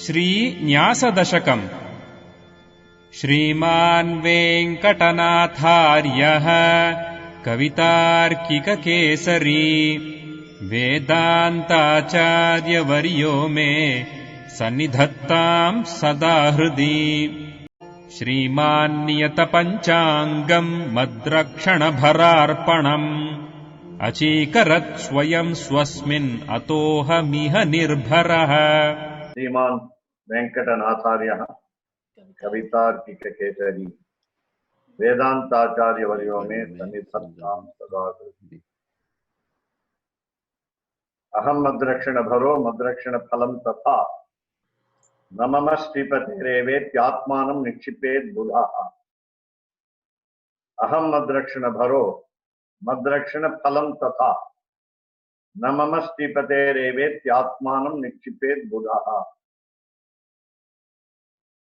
श्रीन्यासदशकम् श्रीमान् वेङ्कटनाथार्यः कवितार्किककेसरी वेदान्ताचार्यवर्यो मे सन्निधत्ताम् सदा हृदि। श्रीमान् नियतपञ्चाङ्गम् मद्रक्षणभरार्पणम् अचीकरत् स्वयं स्वस्मिन् अतोऽहमिह निर्भरः। श्रीमान वेंकटनाथार्यः कवितार्किककेसरी वेदांताचार्यवर्यो मे सन्निधत्तां सदा हृदि। अहं मद्रक्षणभरो मद्रक्षणफलं तथा न मम श्रीपतिरेवेत्यात्मानं निक्षिपेत् बुधः। अहं मद्रक्षणभरो मद्रक्षणफलं तथा न मम श्रीपतेरेवेत्यात्मानं निक्षिपेत् बुधः.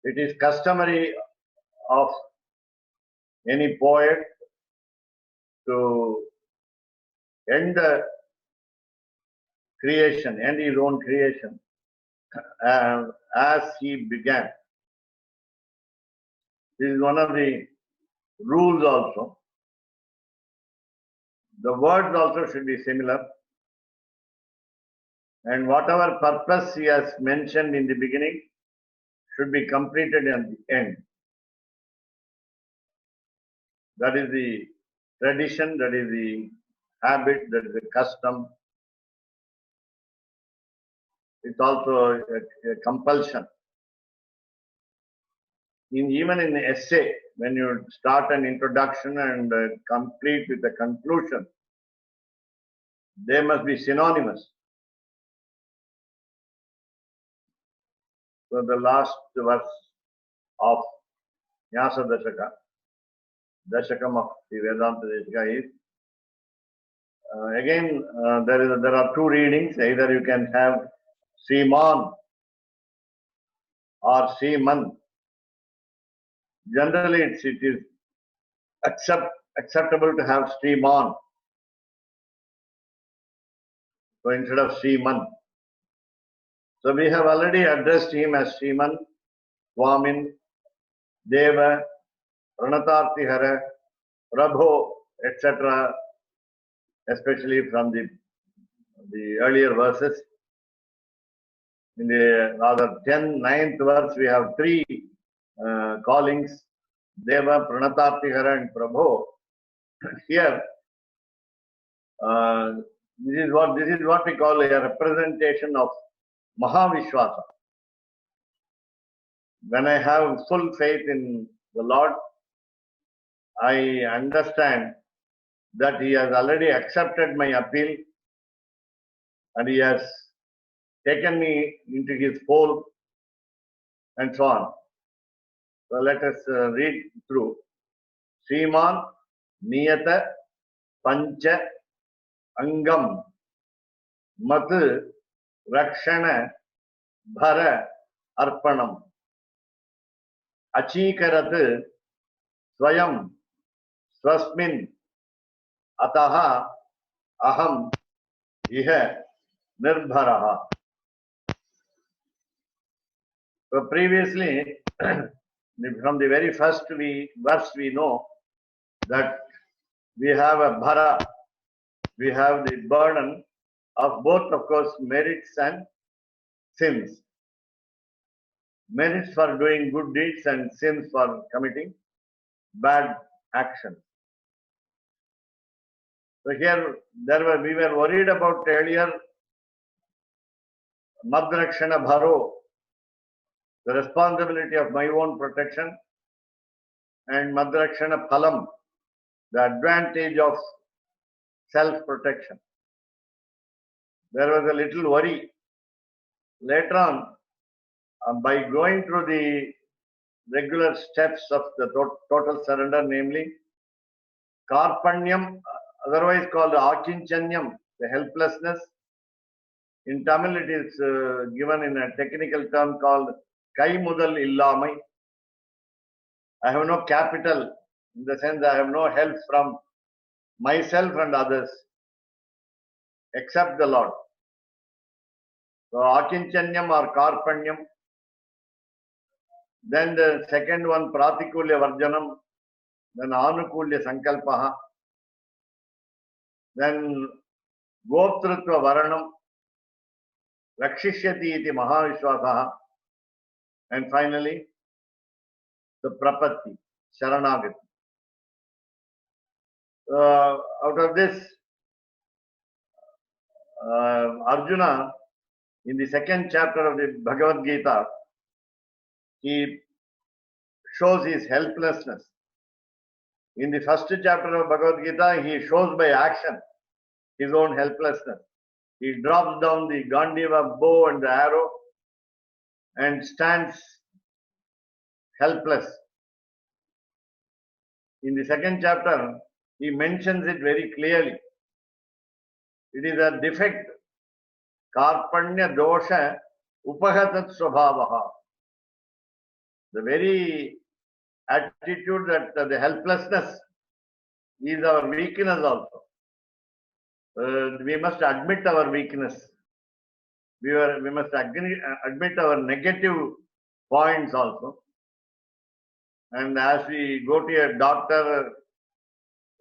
It is customary of any poet to end the creation, end his own creation as he began. This is one of the rules also. The words also should be similar. And whatever purpose he has mentioned in the beginning should be completed at the end. That is the tradition, that is the habit, that is the custom. It's also a compulsion. Even in the essay, when you start an introduction and complete with a conclusion, they must be synonymous. So the last verse of Nyasa Dashaka, Dashakam of the Vedanta Dashaka is, there are two readings. Either you can have Sriman or Sriman. Generally, it is acceptable to have Sriman. So instead of Sriman. So we have already addressed him as Sriman, Swamin, Deva, Pranatartihara, Prabho, etc., especially from the earlier verses. In the rather 9th verse, we have three callings, Deva, Pranatartihara and Prabho. Here, this is what we call a representation of Mahavishwasa. When I have full faith in the Lord, I understand that He has already accepted my appeal and He has taken me into His fold and so on. So let us read through. Sriman Niyata Pancha Angam Mat Rakshana Bhara Arpanam Achikarat Swayam Swasmin Ataha Aham Iha Nirbharaha. So previously, from the very first verse we know that we have a bhara, we have the burden of both, of course, merits and sins. Merits for doing good deeds and sins for committing bad actions. So here we were worried about earlier Madrakshana Bharo, the responsibility of my own protection, and Madrakshana Phalam, the advantage of self-protection. There was a little worry. Later on, by going through the regular steps of the total surrender, namely Karpanyam, otherwise called Achinchanyam, the helplessness. In Tamil, it is given in a technical term called Kai Mudal Illamai. I have no capital, in the sense I have no help from myself and others except the Lord. So Akinchanyam or Karpanyam. Then the second one, Pratikulya Varjanam. Then Anukulya Sankalpaha. Then Goptrutva Varanam. Rakshishyati iti Mahavishwasaha. And finally, the Prapatti, Sharanagati. Out of this, Arjuna, in the second chapter of the Bhagavad Gita, he shows his helplessness. In the first chapter of Bhagavad Gita, he shows by action his own helplessness. He drops down the Gandiva bow and the arrow and stands helpless. In the second chapter, he mentions it very clearly. It is a defect. Karpanya dosha upahatat swabhavaha. The very attitude that the helplessness is our weakness also. We must admit our weakness. We must admit our negative points also. And as we go to a doctor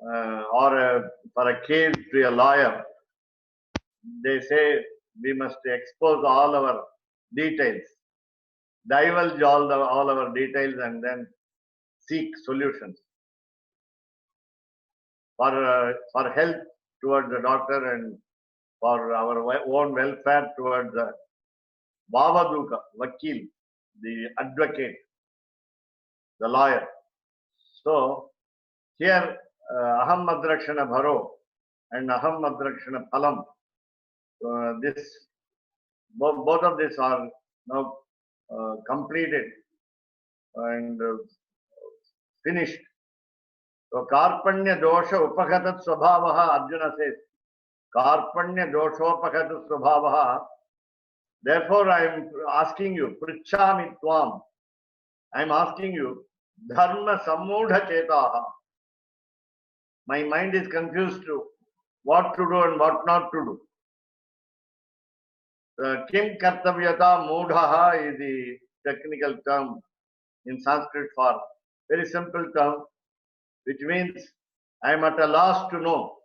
or for a case to a lawyer, they say we must expose all our details, divulge all our details, and then seek solutions for health towards the doctor and for our own welfare towards the Bavaduka, Vakil, the advocate, the lawyer. So here Aham Madrakshana Bharo and Aham Madrakshana Phalam, both of these are now completed and finished. So Karpanya dosha upakatat swabhavaha, Arjuna says. Karpanya doshopakat svabhavaha. Therefore, I am asking you, Prichami Tvam. I am asking you, Dharma Sammudha Chetaha. My mind is confused to what to do and what not to do. Kim Kartavyata Mudhaha is the technical term in Sanskrit for very simple term, which means I am at a loss to know.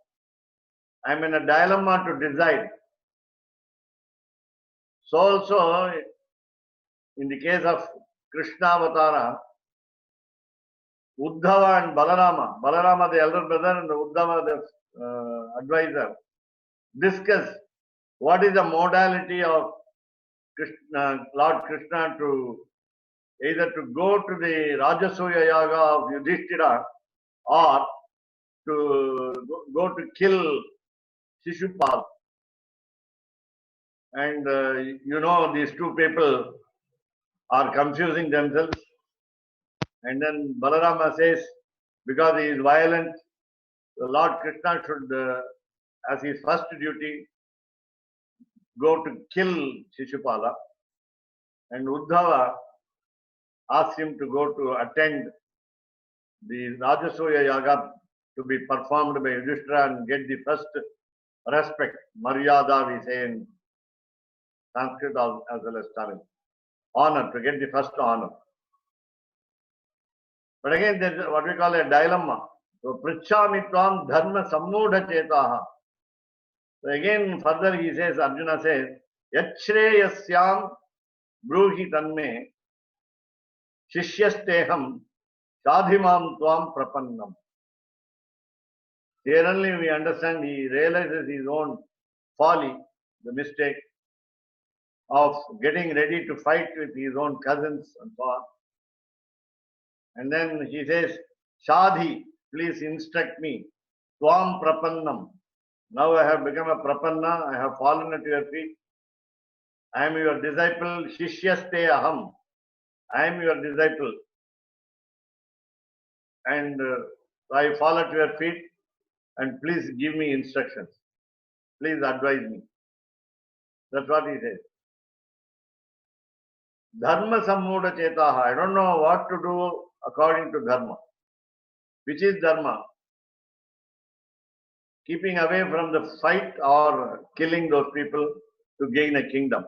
I am in a dilemma to decide. So also, in the case of Krishna Avatara, Uddhava and Balarama the elder brother and the Uddhava the advisor, discuss what is the modality of Lord Krishna to either to go to the Rajasuya Yaga of Yudhishthira or to go to kill Shishupal. And these two people are confusing themselves. And then Balarama says, because he is violent, the Lord Krishna should, as his first duty, go to kill Shishupala. And Uddhava asks him to go to attend the Rajasuya Yaga to be performed by Yudhishthira and get the first respect, Maryada we say in Sanskrit as well as Tamil. Honor, to get the first honor. But again, there is what we call a dilemma. So, Prichami Tvam Dharma Sammudha Chetaha. So again, further he says, Arjuna says, Yachreyasyam Bruhi Tanme Shishyasteham Sadhimam Tvam Prapannam. Here only we understand, he realizes his own folly, the mistake of getting ready to fight with his own cousins and so on. And then he says, Shadhi, please instruct me. Tvam Prapannam. Now I have become a Prapanna, I have fallen at your feet. I am your disciple, Shishyaste Aham. I am your disciple. And I fall at your feet and please give me instructions. Please advise me. That's what he says. Dharma Sammudha Chetaha. I don't know what to do according to Dharma. Which is Dharma? Keeping away from the fight or killing those people to gain a kingdom.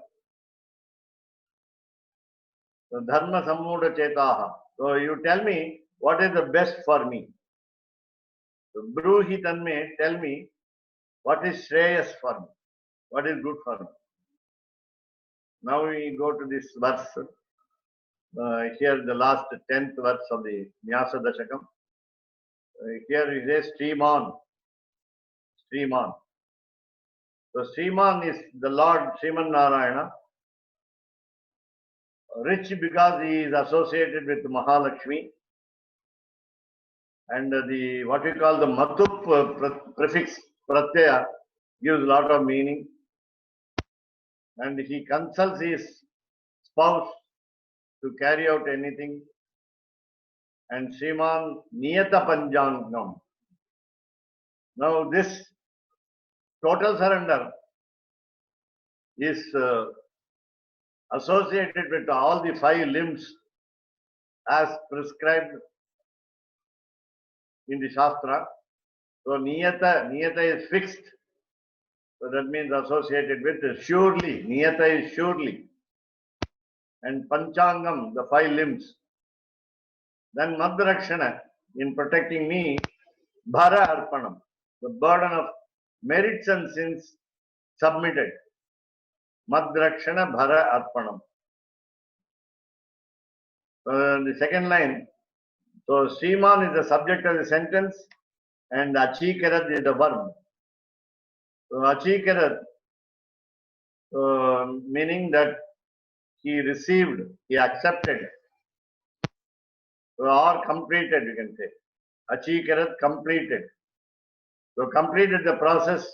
So, dharma sammuda chetaha. So you tell me what is the best for me. So, bruhi tanme, tell me what is shreyas for me, what is good for me. Now we go to this verse. Here the last 10th verse of the Nyasa Dashakam. Here it says stream on, stream on. So Sriman is the Lord Sriman Narayana, rich because he is associated with Mahalakshmi, and the what we call the Matup prefix Pratyaya gives a lot of meaning, and he consults his spouse to carry out anything, and Sriman Niyata Panjangam. Now this total surrender is associated with all the 5 limbs as prescribed in the Shastra. So Niyata is fixed. So that means associated with surely. Niyata is surely. And Panchangam, the 5 limbs. Then Madhrakshana, in protecting me, Bhara Arpanam, the burden of merits and sins submitted. Madhrakshana Bhara Arpanam. The second line, so Sriman is the subject of the sentence and Achikarat is the verb. So Achikarat, meaning that he received, he accepted, or completed, you can say. Achikarat completed. So completed the process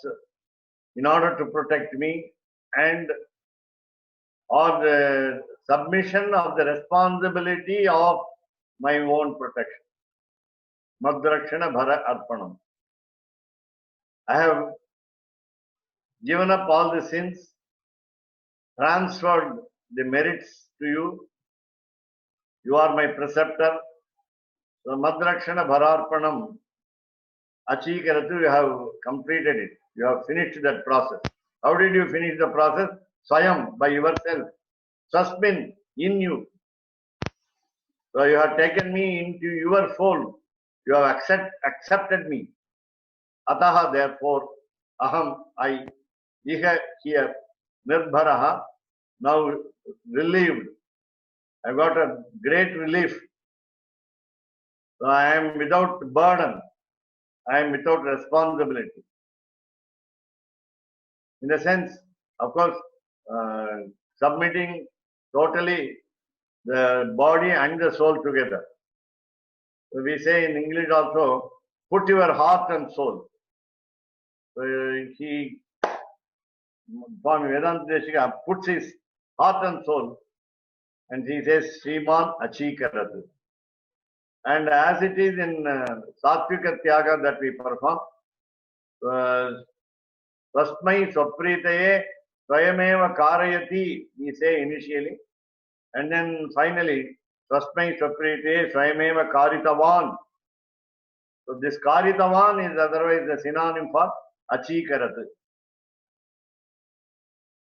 in order to protect me, and or the submission of the responsibility of my own protection. Madhrakshana Bhara Arpanam. I have given up all the sins, transferred the merits to you. You are my preceptor. So Madhrakshana Bhararpanam Achikaratu, you have completed it. You have finished that process. How did you finish the process? Swayam, by yourself. Swasmin, in you. So you have taken me into your fold. You have accepted me. Ataha, therefore, aham, I, iha, here, nirbharaha, now relieved. I got a great relief. So I am without burden. I am without responsibility. In a sense, of course, submitting totally the body and the soul together. So we say in English also, put your heart and soul. So he, Swami Vedanta Deshika, puts his heart and soul, and he says, Sriman Achikaratu. And as it is in Sattvika Tyaga that we perform, Tasmai Swapritaye Swayameva Karayati, we say initially, and then finally, Tasmai Swapritaye Swayameva Karitavan. So this Karitavan is otherwise a synonym for Achikaratu.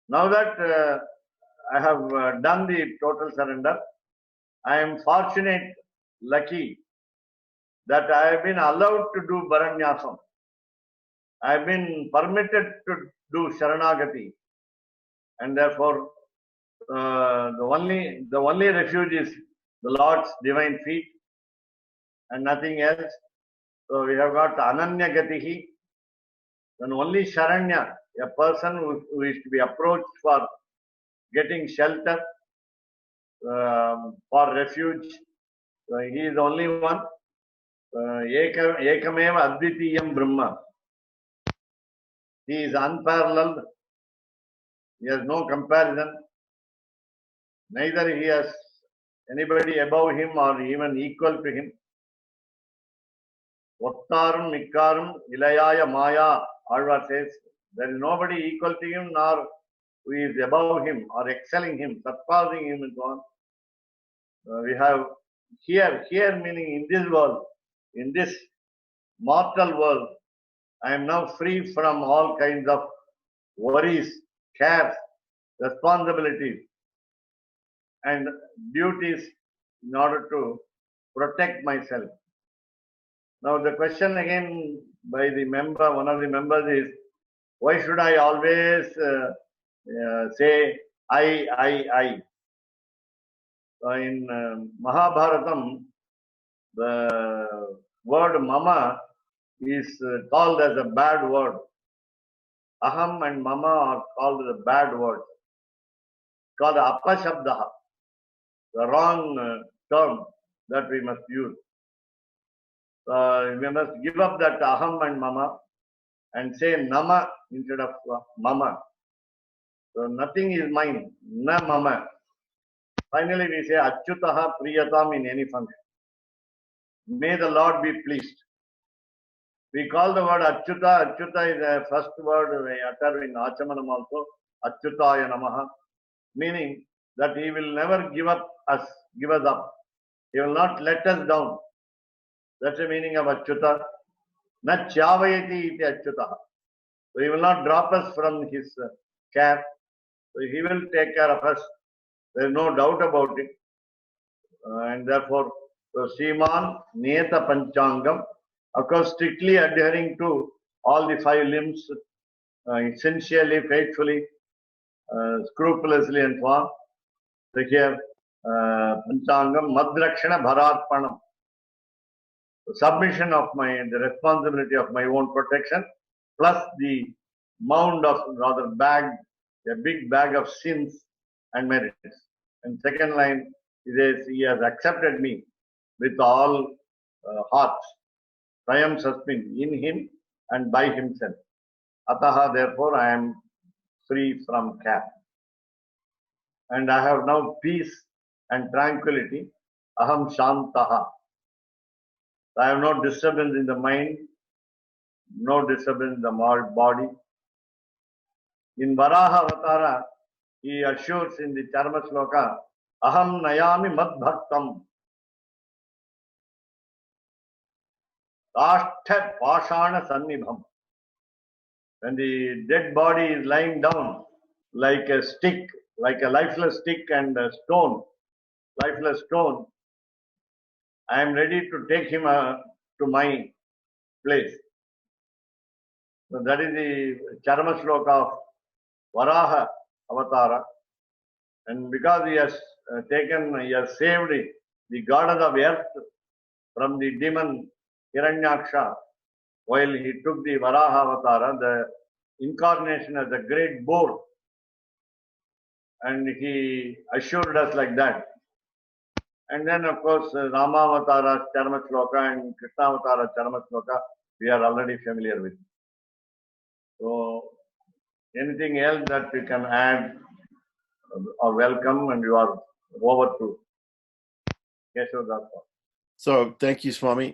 Now that I have done the total surrender, I am fortunate, lucky, that I have been allowed to do Baranyasam. I have been permitted to do Sharanagati, and therefore the only refuge is the Lord's divine feet and nothing else. So we have got Ananya Gatihi, and only Sharanya, a person who is to be approached for getting shelter, for refuge. He is the only one. Ekameva Advitiyam Brahma. He is unparalleled. He has no comparison. Neither he has anybody above him or even equal to him. Vottarum Mikkarum Ilayaya Maya, Alva says, there is nobody equal to him nor who is above him or excelling him, surpassing him and so on. We have here meaning in this world, in this mortal world, I am now free from all kinds of worries, cares, responsibilities. and duties in order to protect myself. Now the question again by the member, one of the members is, why should I always say I? In Mahabharatam, the word mama is called as a bad word. Aham and mama are called as a bad word. Called apashabdaha, the wrong term that we must use. We must give up that aham and mama and say nama instead of mama. So nothing is mine, na mama. Finally, we say achyutaha priyatam in any function. May the Lord be pleased. We call the word achyuta. Achyuta is the first word we utter in Achamanam also. Achyutaya namaha. Meaning that he will never give us up. He will not let us down. That's the meaning of achyuta. Na chavayati iti achyutaha. So he will not drop us from his care. So he will take care of us. There is no doubt about it. And therefore, so Sriman Niyata Panchangam, of course, strictly adhering to all the 5 limbs, essentially, faithfully, scrupulously, and so on. So here, Panchangam Madrakshana Bharatpanam. Submission of the responsibility of my own protection, plus the mound of, rather bag, a big bag of sins and merits. And second line, he says, he has accepted me with all hearts. Swayam Sasmin, in him and by himself. Ataha, therefore, I am free from care. And I have now peace and tranquility. Aham Shantaha. I have no disturbance in the mind, no disturbance in the body. In Varaha Avatara, he assures in the Charma Sloka, Aham Nayami Mad Bhaktam. Ashtha Pashana Sannibham. When the dead body is lying down like a stick, like a lifeless stick and a stone, lifeless stone, I am ready to take him to my place. So that is the Charma Shloka of Varaha Avatara. And because he has he has saved the goddess of earth from the demon Hiranyaksha, while he took the Varaha Avatara, the incarnation as a great boar, and he assured us like that. And then, of course, Rama Avatara Charma Shloka and Krishna Avatara Charma Shloka, we are already familiar with. So, anything else that you can add or welcome, and you are over to Keshav. So, thank you, Swami.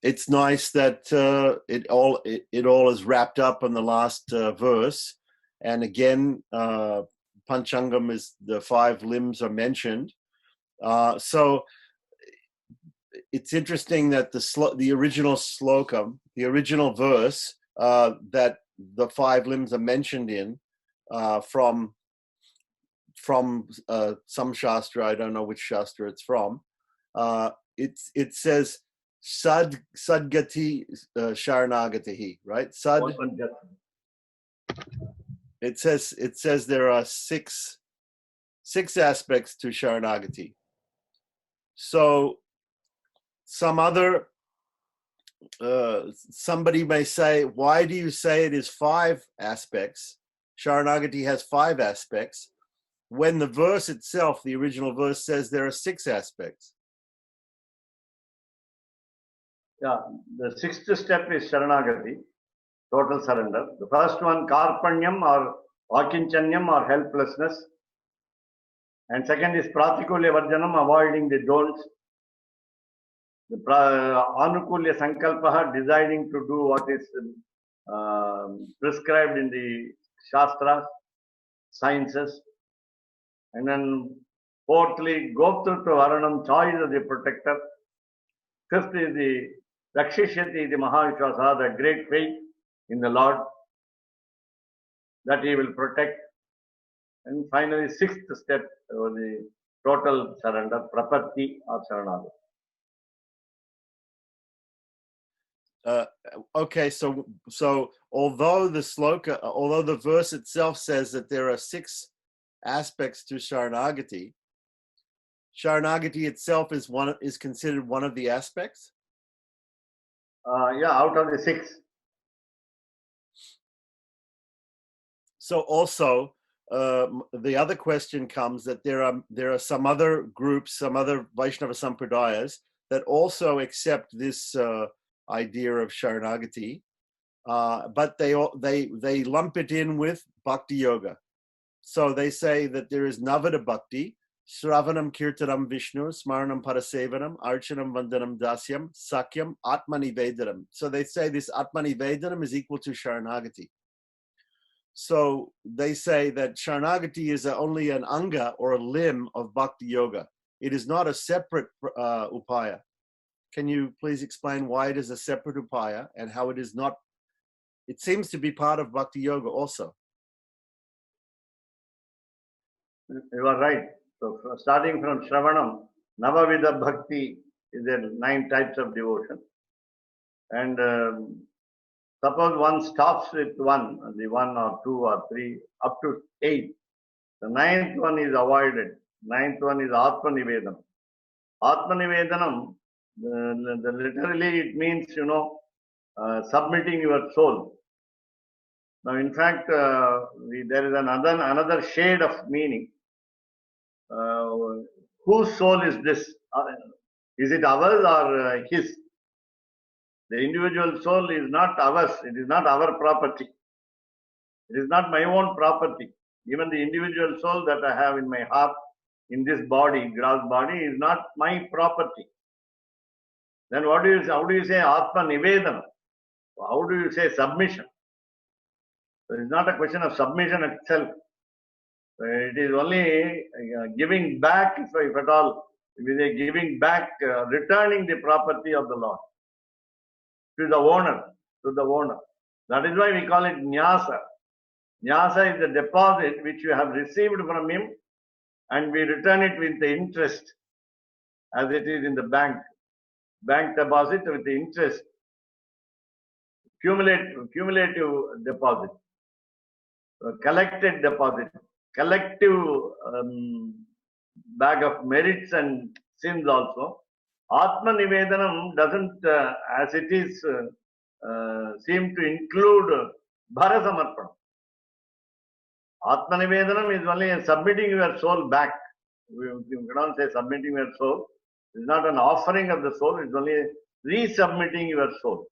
It's nice that it all is wrapped up in the last verse, and again, Panchangam is the 5 limbs are mentioned. So it's interesting that the original slokam, the original verse that the 5 limbs are mentioned in from some shastra, I don't know which shastra it's from. It says sadgati sharanagatihi, right? Sad. It says there are six aspects to Sharanagati. So somebody may say, why do you say it is 5 aspects? Sharanagati has 5 aspects, when the verse itself, the original verse, says there are 6 aspects. Yeah, the 6th step is Sharanagati, total surrender. The first one, Karpanyam or Vakinchanyam or helplessness. And second is Pratikulya Varjanam, avoiding the don'ts. The Anukulya Sankalpaha, deciding to do what is prescribed in the Shastras, sciences. And then fourthly, Goptrutva Varanam, choice of the protector. 5th is the Rakshishyati, the Mahavishwasa, the great faith in the Lord, that he will protect. And finally, sixth step, the total surrender, prapatti or saranagati. Okay, so although the verse itself says that there are 6 aspects to Sharanagati, Sharanagati itself is considered one of the aspects. Yeah, out of the 6. So also, the other question comes that there are some other groups, some other Vaishnava Sampradayas that also accept this idea of Sharanagati, but they lump it in with Bhakti Yoga. So they say that there is Navada Bhakti, Shravanam Kirtanam Vishnu, Smaranam Parasevanam, Archanam Vandanam Dasyam, Sakyam, Atmanivedanam. So they say this Atmanivedanam is equal to Sharanagati. So they say that Sharanagati is only an anga or a limb of Bhakti Yoga. It is not a separate upaya. Can you please explain why it is a separate upaya and how it is not? It seems to be part of Bhakti Yoga also. You are right. So starting from Shravanam, Navavida Bhakti is there 9 types of devotion. And suppose one stops with one, the 1 or 2 or 3, up to 8. The 9th one is avoided. 9th one is Atmanivedanam. Atmanivedanam, literally it means, submitting your soul. Now, in fact, there is another shade of meaning. Whose soul is this? Is it ours or his? The individual soul is not ours. It is not our property. It is not my own property. Even the individual soul that I have in my heart, in this body, gross body, is not my property. Then how do you say Atma Nivedana? How do you say submission? So it is not a question of submission itself. It is only giving back, if at all, if they giving back, returning the property of the Lord to the owner, That is why we call it Nyasa. Nyasa is the deposit which you have received from him, and we return it with the interest, as it is in the bank. Bank deposit with the interest. Cumulative deposit. Collected deposit. Collective bag of merits and sins also. Atma Nivedanam doesn't, as it is, seem to include Bhara Samarpana. Atma Nivedanam is only submitting your soul back. You cannot say submitting your soul. It's not an offering of the soul, it's only resubmitting your soul.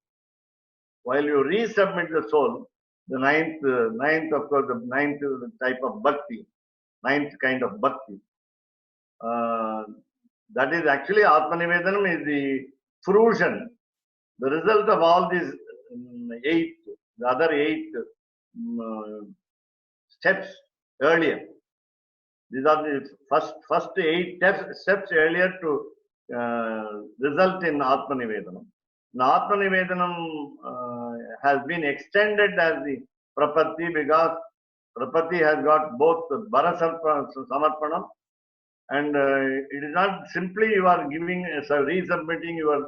While you resubmit the soul, the ninth of course, the 9th type of bhakti, 9th kind of bhakti. That is actually Atmanivedanam is the fruition, the result of all these 8, the other 8 steps earlier. These are the first 8 steps earlier to result in Atmanivedanam. Now Atmanivedanam has been extended as the Prapatti because Prapatti has got both the Bhara Samarpanam and it is not simply you are giving, resubmitting your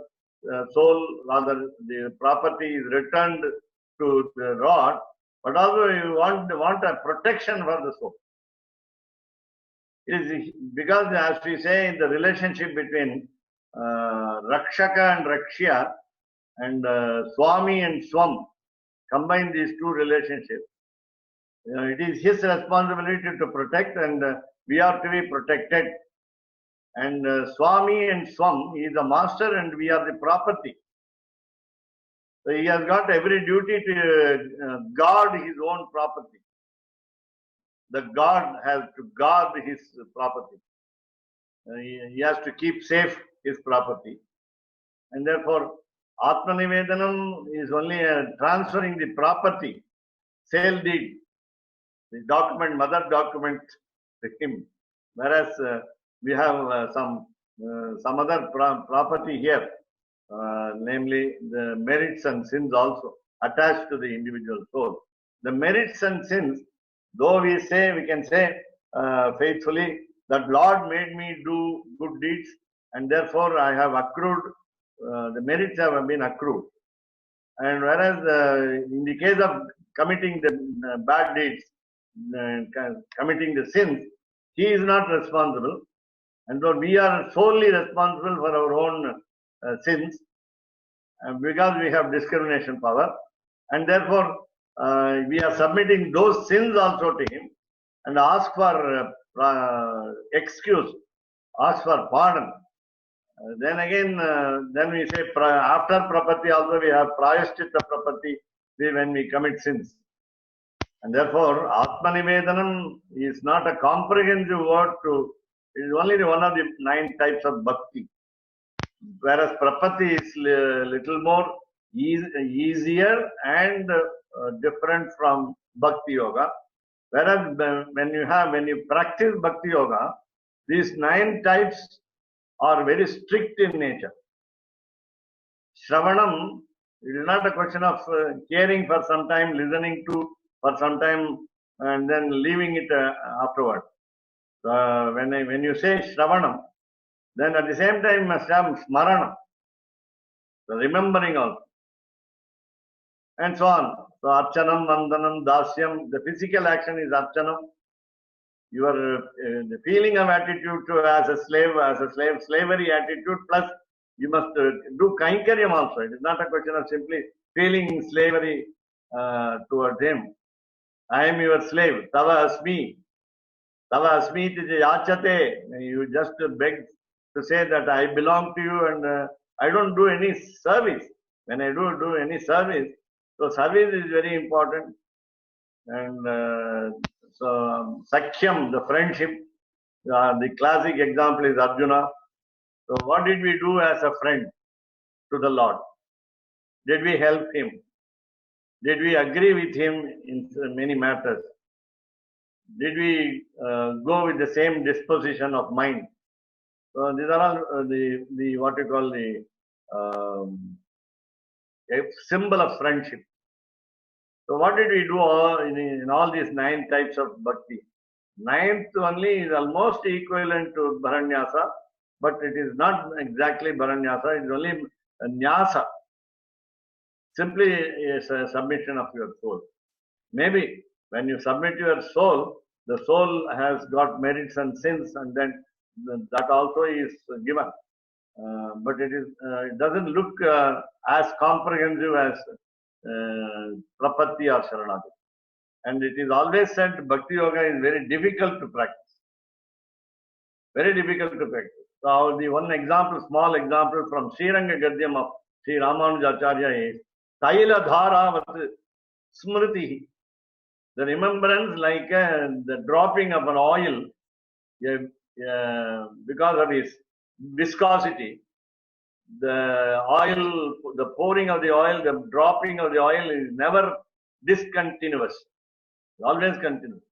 soul, rather the property is returned to the Lord, but also you want a protection for the soul. It is because, as we say, in the relationship between Rakshaka and Rakshya and Swami and Swam, combine these 2 relationships. It is his responsibility to protect, and we are to be protected. And Swami and Swam, he is the master and we are the property. So he has got every duty to guard his own property. The God has to guard his property. He has to keep safe his property. And therefore, Atmanivedanam is only transferring the property, sale deed, the document, mother document to him. Whereas we have some other property here, namely the merits and sins also attached to the individual soul. The merits and sins, though we can say faithfully, that Lord made me do good deeds, and therefore I have accrued, the merits have been accrued. And whereas in the case of committing the bad deeds, committing the sins, he is not responsible. And so we are solely responsible for our own sins, because we have discrimination power. And therefore, we are submitting those sins also to him and ask for excuse, ask for pardon. Then again, then we say after prapatti also we have prayaschitta prapatti when we commit sins. And therefore, Atmanivedanam is not a comprehensive word to, it is only one of the 9 types of bhakti. Whereas prapatti is little more easier and different from bhakti yoga. Whereas when you practice bhakti yoga, these 9 types are very strict in nature. Shravanam, it is not a question of caring for some time, listening to for some time, and then leaving it afterward. When you say Shravanam, then at the same time must have Smaranam, the remembering also, and so on. So Archanam, Vandanam, Dasyam, the physical action is Archanam. Your the feeling of attitude to as a slave, slavery attitude, plus you must do Kainkaryam also. It is not a question of simply feeling slavery towards him. I am your slave. Tava asmi. Tava asmi tije yachate. You just beg to say that I belong to you and I don't do any service. When I do any service, so service is very important. And so Sakhyam, the friendship, the classic example is Arjuna. So what did we do as a friend to the Lord? Did we help him? Did we agree with him in many matters? Did we go with the same disposition of mind? So these are all the what you call the a symbol of friendship. So what did we do in all these 9 types of bhakti? 9th only is almost equivalent to Bharanyasa, but it is not exactly Bharanyasa, it is only Nyasa. Simply is a submission of your soul. Maybe when you submit your soul, the soul has got merits and sins, and then that also is given. But it doesn't look as comprehensive as Prapatti or Sharanagati. And it is always said Bhakti Yoga is very difficult to practice. Very difficult to practice. So the one example, small example from Sriranga Gadyam of Sri Ramanujacharya is Taila Dharavat Smriti. The remembrance like the dropping of an oil because of its viscosity. The oil, the pouring of the oil, the dropping of the oil is never discontinuous. Always continuous.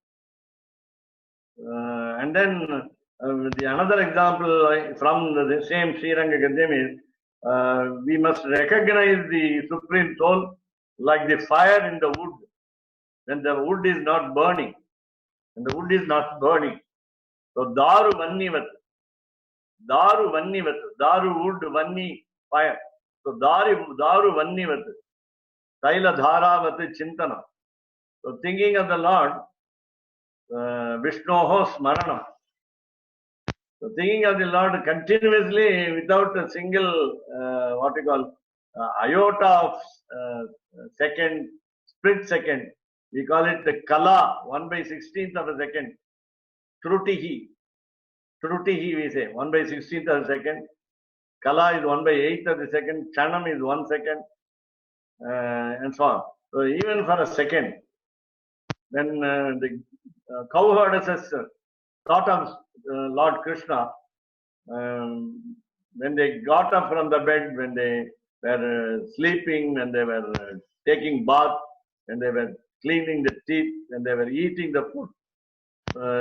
And then another example from the same Sriranga Gadyam is we must recognize the Supreme Soul like the fire in the wood. When the wood is not burning. When the wood is not burning. So Daru Vannivat. Daru Vannivat. Daru wood, Vanni fire. So Daru Vannivat. Taila Dharavat Chintana. So thinking of the Lord, Vishnoho Smaranam. So thinking of the Lord continuously without a single, what you call, iota of second, split second. We call it the Kala, 1/16th of a second. Trutihi. Trutihi we say, 1/16th of a second. Kala is 1/8th of the second. Chanam is 1 second. And so on. So even for a second, when the cowherdesses thought of Lord Krishna, when they got up from the bed, when they were sleeping, when they were taking bath, when they were cleaning the teeth, when they were eating the food,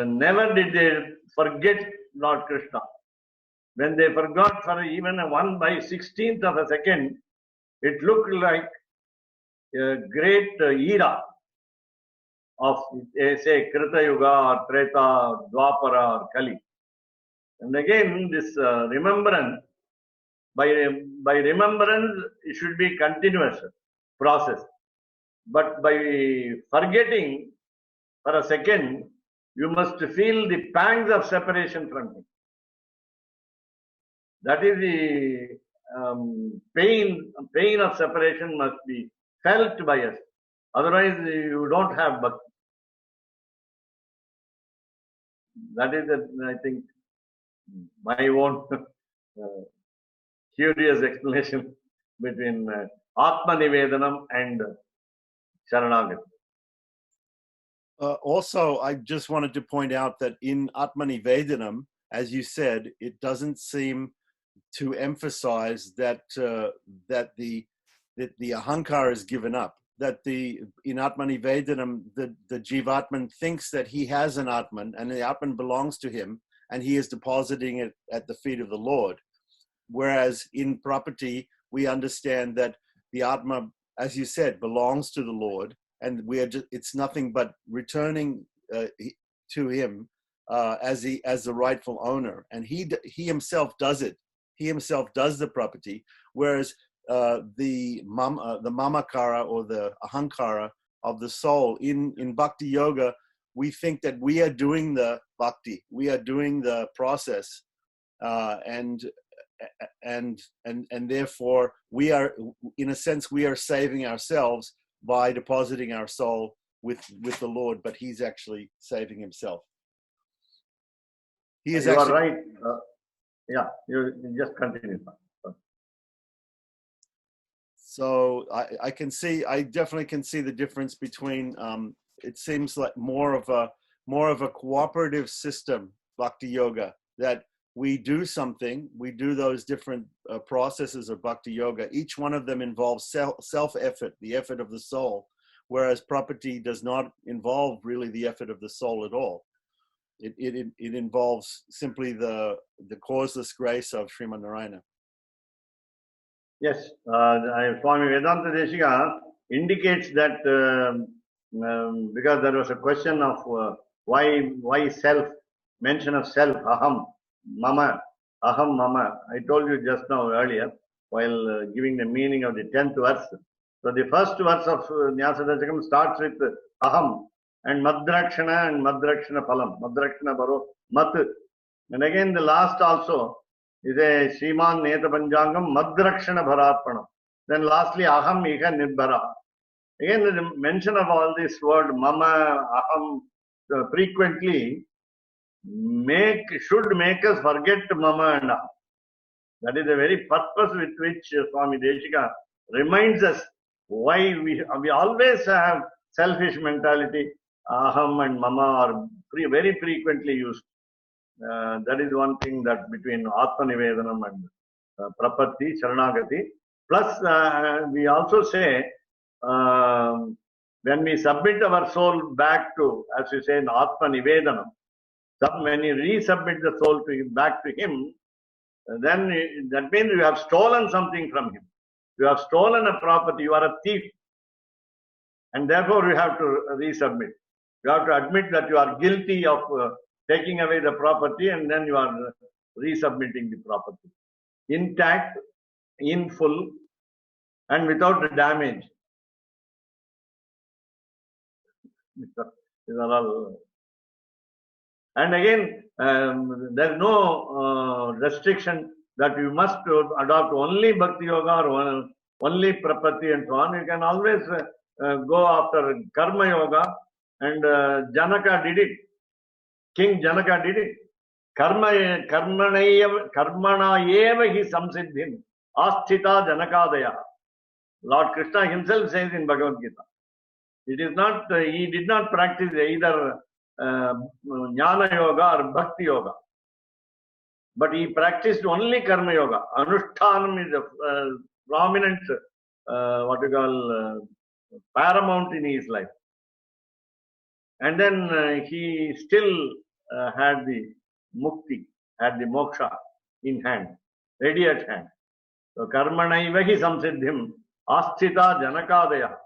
never did they forget Lord Krishna. When they forgot for even a 1/16th of a second, it looked like a great era. of, say, Krita Yuga or Treta, Dwapara or Kali. And again, this remembrance, by remembrance, it should be continuous process. But by forgetting for a second, you must feel the pangs of separation from him. That is the pain of separation must be felt by us. Otherwise, you don't have bhakti. That is, I think, my own curious explanation between Atma Nivedanam and Sharanagati. Also, I just wanted to point out that in Atmanivedanam, as you said, it doesn't seem to emphasize that that the ahankara is given up. That in Atmanivedanam, the Jivatman thinks that he has an Atman and the Atman belongs to him and he is depositing it at the feet of the Lord. Whereas in property, we understand that the Atma, as you said, belongs to the Lord, and it's nothing but returning to him as the rightful owner. And he himself does it. He himself does the property, whereas the mamakara or the ahankara of the soul in Bhakti Yoga, we think that we are doing the bhakti, we are doing the process, and therefore we are, in a sense, we are saving ourselves by depositing our soul with the Lord, but he's actually saving himself. He is you actually, are right. Yeah, you just continue. So I definitely can see the difference between, it seems like more of a cooperative system, Bhakti Yoga, that we do something, we do those different processes of Bhakti Yoga. Each one of them involves self-effort, the effort of the soul, whereas property does not involve really the effort of the soul at all. It involves simply the causeless grace of Srimad Narayana. Yes, Swami Vedanta Deshika indicates that because there was a question of why self, mention of self, aham, mama. I told you just now earlier while giving the meaning of the 10th verse. So the first verse of Nyasa Dashakam starts with aham and madrakshana phalam. Madrakshana baro mat. And again the last also is a Sriman Neta Panchangam Madrakshana Bhararpanam. Then lastly aham iha nirbhara. Again the mention of all this word mama, aham frequently should make us forget mama and aham. That is the very purpose with which Swami Deshika reminds us why we always have selfish mentality. Aham and mama are very frequently used. That is one thing that between Atma Nivedanam and Prapatti, Sharanagati. Plus, we also say when we submit our soul back to, as we say in Atma Nivedanam, when you resubmit the soul back to him, then that means you have stolen something from him. You have stolen a property, you are a thief. And therefore you have to resubmit. You have to admit that you are guilty of taking away the property, and then you are resubmitting the property. Intact, in full, and without damage. These are all. And again, there is no restriction that you must adopt only Bhakti Yoga or only Prapatti and so on. You can always go after Karma Yoga, and Janaka did it. King Janaka did it. Karmana eva hi samsiddhim asthita janakadaya. Lord Krishna himself says in Bhagavad Gita. It is not, he did not practice either Jnana Yoga or Bhakti Yoga. But he practiced only Karma Yoga. Anushtanam is a prominent, paramount in his life. And then he still had the mukti, had the moksha in hand, ready at hand. So karmanaiva hi samsiddhim asthita janakadaya.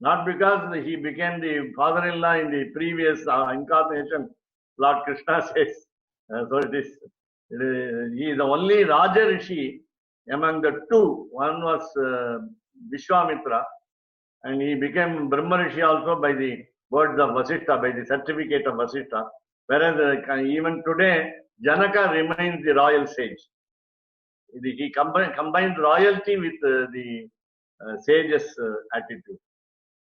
Not because he became the father-in-law in the previous incarnation, Lord Krishna says. So it is, he is the only Raja Rishi among the two. One was Vishwamitra, and he became Brahma Rishi also by the words of Vasishtha, by the certificate of Vasishtha. Whereas even today, Janaka remains the royal sage. He combines royalty with the sage's attitude.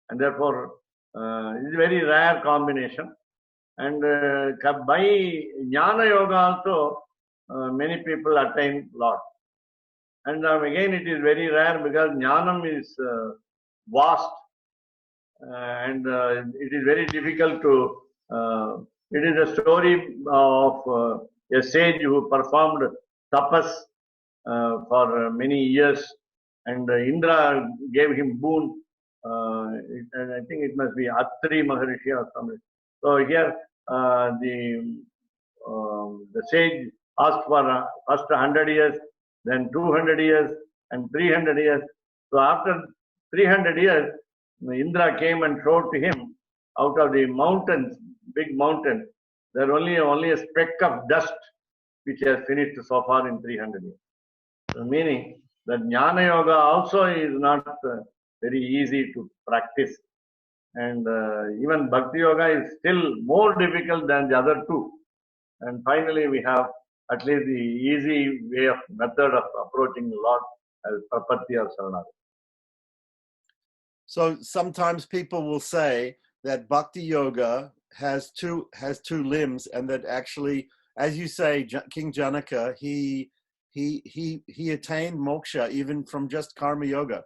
And therefore, it's a very rare combination. And by Jnana Yoga also, many people attain Lord. And again, it is very rare because Jnanam is vast and it is very difficult to. It is a story of a sage who performed tapas for many years, and Indra gave him boon. And I think it must be Atri Maharishi or something. So here the sage asked for first 100 years, then 200 years, and 300 years. So after 300 years, Indra came and showed to him out of the mountains, big mountains, there only a speck of dust which has finished so far in 300 years. So meaning that Jnana Yoga also is not very easy to practice. And even Bhakti Yoga is still more difficult than the other two. And finally, we have at least the easy way of method of approaching the Lord as Prapatti or Saranagati. So sometimes people will say that Bhakti Yoga has two limbs, and that actually, as you say, King Janaka, he attained moksha even from just Karma Yoga.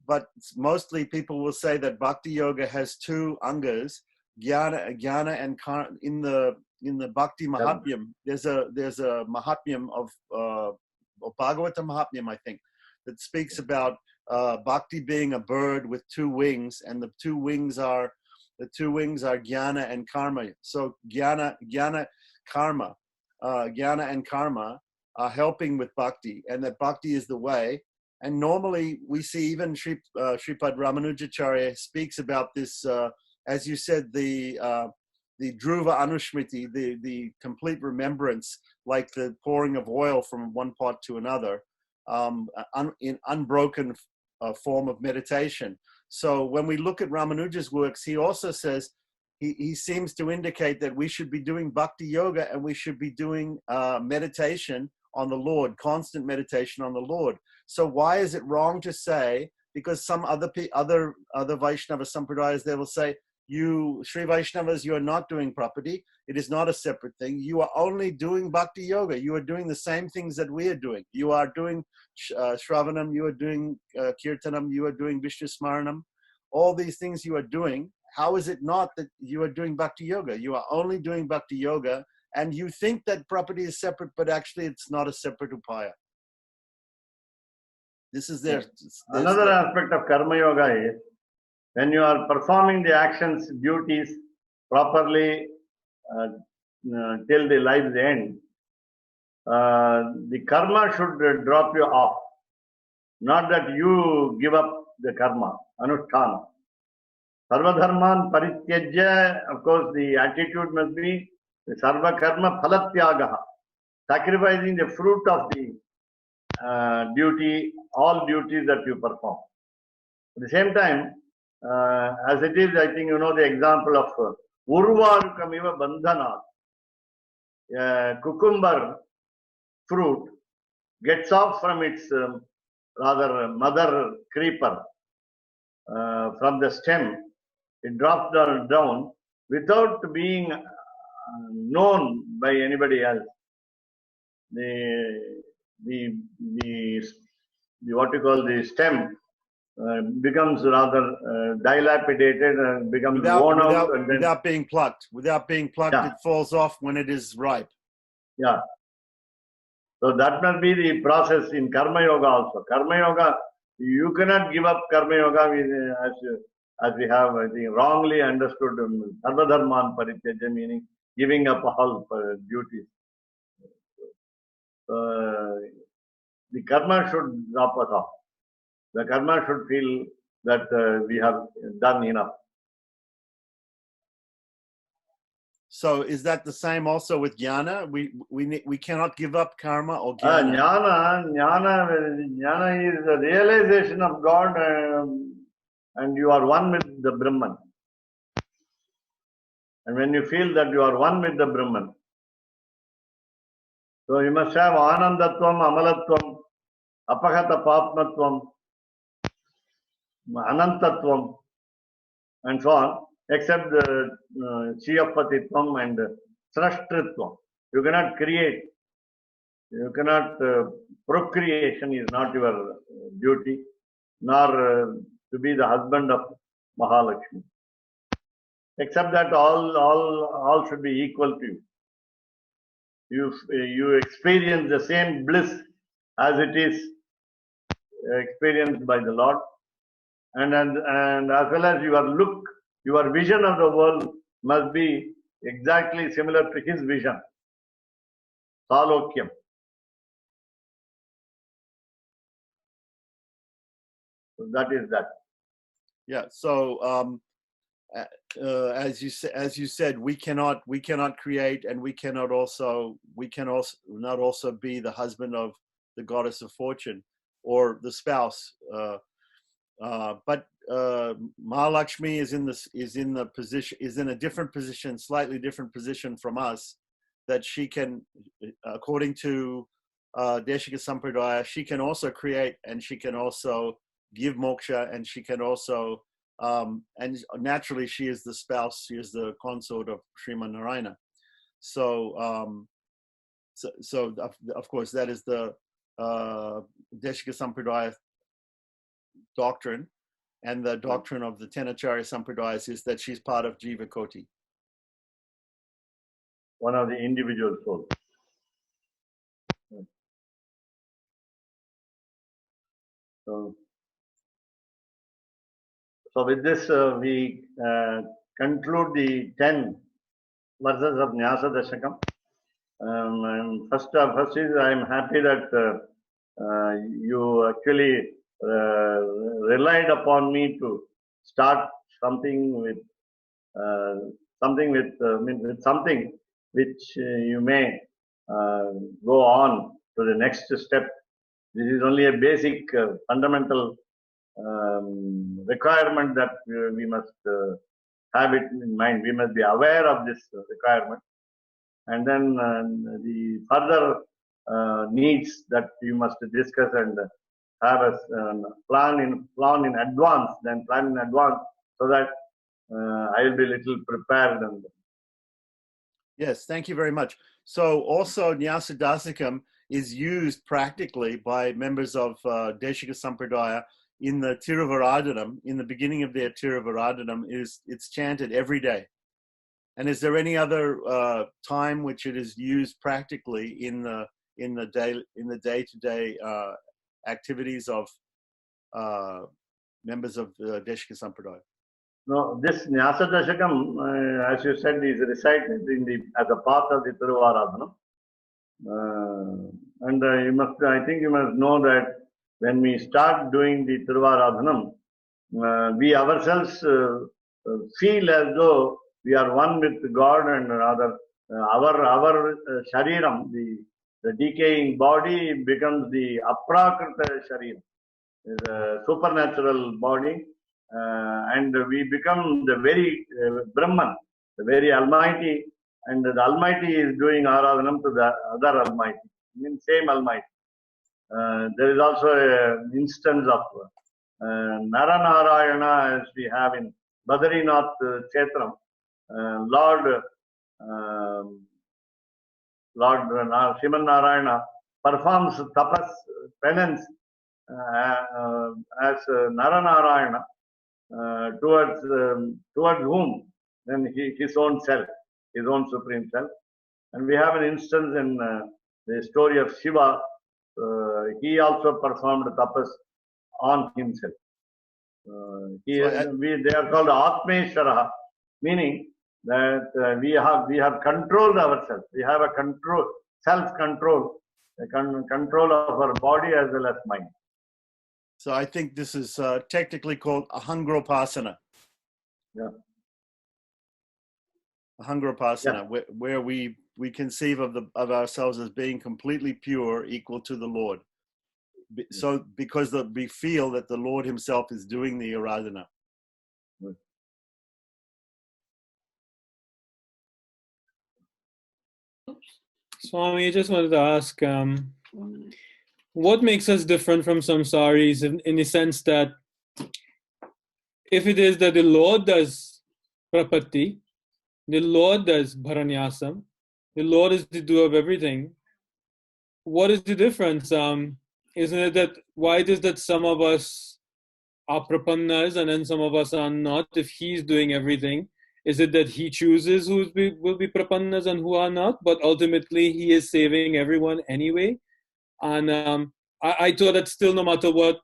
But mostly people will say that Bhakti Yoga has two angas, jnana and karma. In the Bhakti Mahatmyam, there's a Mahatmyam of Bhagavata Mahatmyam, I think, that speaks about Bhakti being a bird with two wings, and the two wings are jnana and karma. So jnana and karma are helping with bhakti, and that bhakti is the way. And normally we see even Sripad Ramanujacharya speaks about this, as you said, the Dhruva Anusmriti, the complete remembrance, like the pouring of oil from one pot to another, in unbroken form of meditation. So when we look at Ramanuja's works, he also says, he seems to indicate that we should be doing bhakti yoga, and we should be doing meditation on the Lord, constant meditation on the Lord. So why is it wrong to say, because some other Vaishnava Sampradayas, they will say, you Sri Vaishnavas, you are not doing property. It is not a separate thing. You are only doing bhakti yoga. You are doing the same things that we are doing. You are doing Shravanam, you are doing Kirtanam, you are doing Vishnu Smaranam. All these things you are doing. How is it not that you are doing bhakti yoga? You are only doing bhakti yoga, and you think that property is separate, but actually it's not a separate upaya. This is Another aspect of Karma Yoga is, when you are performing the actions, duties properly till the life's end, the karma should drop you off. Not that you give up the karma, anusthana. Sarva dharman parityajya, of course, the attitude must be sarva karma phalatyagaha, sacrificing the fruit of the duty, all duties that you perform. At the same time, as it is, I think you know the example of urvarukamiva bandhanat. Cucumber fruit gets off from its rather mother creeper from the stem. It drops down without being known by anybody else. The what you call the stem becomes rather dilapidated and becomes worn out. And without being plucked. Yeah. It falls off when it is ripe. Yeah. So that must be the process in Karma Yoga also. Karma Yoga, you cannot give up Karma Yoga as we have, I think, wrongly understood Sarva Dharman Parityajya, meaning giving up all duties. The karma should drop us off. The karma should feel that we have done enough. So is that the same also with jnana? We cannot give up karma or jnana. Jnana is the realization of God, and you are one with the Brahman. And when you feel that you are one with the Brahman, so you must have anandatvam, amalatvam, apagata papmatvam, anantatvam, and so on, except the shiyapatitvam and srashtritvam. You cannot create, you cannot, procreation is not your duty, nor to be the husband of Mahalakshmi. Except that all should be equal to you. You experience the same bliss as it is experienced by the Lord, and as well as your vision of the world must be exactly similar to his vision. Salokyam. So that is that. Yeah. So as you said, we cannot create, and we can not also be the husband of the goddess of fortune or the spouse. But Mahalakshmi is in a different position, slightly different position from us, that she can, according to Deshika Sampradaya, she can also create, and she can also give moksha, and she can also and naturally she is the spouse, she is the consort of Sriman Narayana. So of course that is the Deshika Sampradaya doctrine, and the doctrine of the 10 Acharya Sampradayas is that she's part of Jiva Koti. One of the individual souls. So with this, we conclude the 10 verses of Nyasa Dashakam. First is I am happy that you actually relied upon me to start something with something which you may go on to the next step. This is only a basic fundamental requirement that we must have it in mind. We must be aware of this requirement, and then the further needs that you must discuss and have a plan in advance. Then plan in advance so that I will be a little prepared. And yes, thank you very much. So also Nyasa Dasakam is used practically by members of Deshika Sampradaya in the Tiruvaradhanam. In the beginning of their Tiruvaradhanam, it's chanted every day. And is there any other time which it is used practically in the day-to-day activities of members of Deshika Sampradaya? No, this Nyasa Dashakam, as you said, is recited as a part of the Tiruvaradhanam. And I think you must know that when we start doing the Tiruvaradhanam, we ourselves feel as though we are one with God, and rather our shariram, the decaying body, becomes the aprakrita shariram, the supernatural body, and we become the very Brahman, the very Almighty, and the Almighty is doing Aradhanam to the other Almighty, same Almighty. There is also an instance of Naranarayana, as we have in Badrinath Kshetram. Lord Sriman Narayana performs tapas, penance, as Naranarayana towards whom? Then his own self, his own supreme self. And we have an instance in the story of Shiva. He also performed tapas on himself. They are called Atmeshwara, meaning that we have controlled ourselves. We have a self-control, control of our body as well as mind. So I think this is technically called ahangropasana. Yeah. Ahangropasana, where we conceive of ourselves as being completely pure, equal to the Lord. So because we feel that the Lord himself is doing the aradhana. Swami, I just wanted to ask, what makes us different from samsaris in the sense that if it is that the Lord does prapatti, the Lord does bharanyasam, the Lord is the doer of everything, what is the difference? Isn't it that, why it is that some of us are prapannas and then some of us are not if he's doing everything? Is it that he chooses who will be prapannas and who are not, but ultimately he is saving everyone anyway? And I thought that still, no matter what,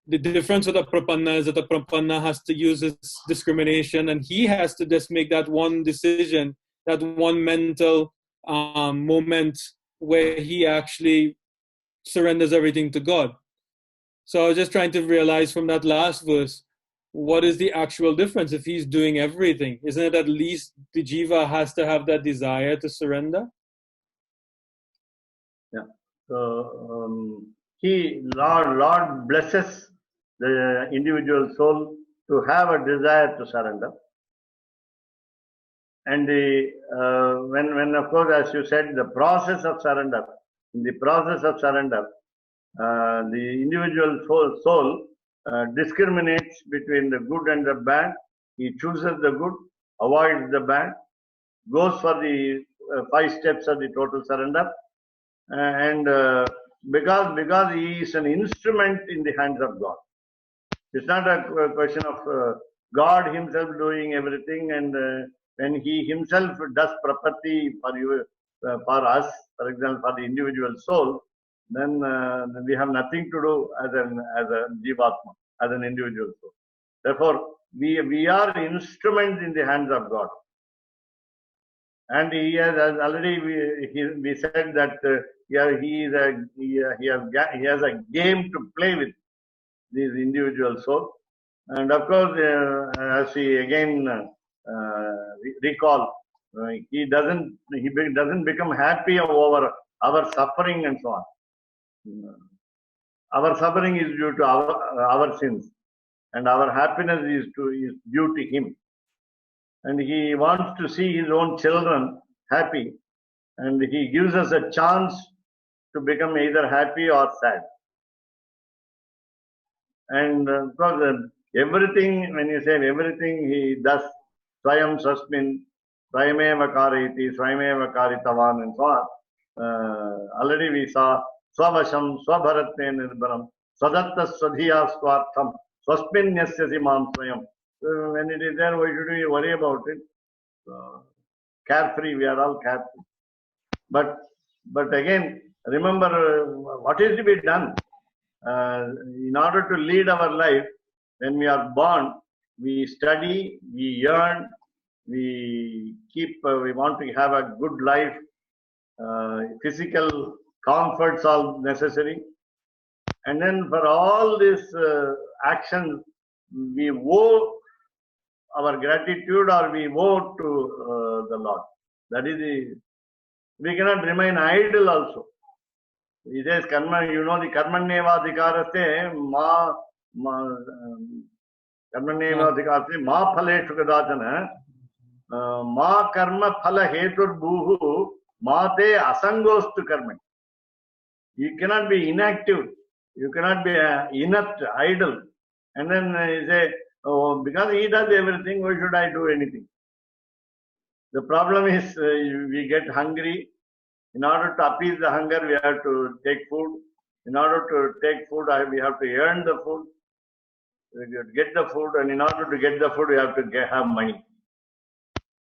the difference with a prapanna is that a prapanna has to use his discrimination and he has to just make that one decision, that one mental moment where he actually surrenders everything to God. So I was just trying to realize from that last verse, what is the actual difference if he's doing everything? Isn't it at least the jiva has to have that desire to surrender? Yeah. So Lord blesses the individual soul to have a desire to surrender. And when of course, as you said, the process of surrender, in the process of surrender, the individual soul discriminates between the good and the bad. He chooses the good, avoids the bad, goes for the 5 steps of the total surrender, and because he is an instrument in the hands of God. It's not a question of God himself doing everything, and when he himself does prapatti for you, for us, for example, for the individual soul, then we have nothing to do as a jivatma, as an individual soul. Therefore, we are instruments in the hands of God. And he has already we said that he has a game to play with these individual souls. And of course, as we again recall, he doesn't become happy over our suffering and so on. Our suffering is due to our sins, and our happiness is due to him. And he wants to see his own children happy, and he gives us a chance to become either happy or sad. And of course, everything, when you say everything he does, swayam swasmin, swayameva kariti, swayameva karitavan, and so on. Already we saw swavasham, swabharatne nirbaram, swadatta swadhiya swartham, swasminyasyasi mam swayam. When it is there, why should we worry about it? Carefree, we are all carefree. But again, remember what is to be done. In order to lead our life, when we are born, we study, we earn, we want to have a good life, physical comforts are necessary. And then for all these actions, we owe our gratitude or we owe to the Lord. That is we cannot remain idle also. He says, karma, you know, the karmanyeva adhikaraste karmanyeva adhikaraste ma phale sukadachana ma karma phala hetur bhuhu ma te asangostu karma. You cannot be inactive. You cannot be inert, idle. And then he say, oh, because he does everything, why should I do anything? The problem is we get hungry. In order to appease the hunger, we have to take food. In order to take food, we have to earn the food. We have to get the food, and in order to get the food, we have to have money.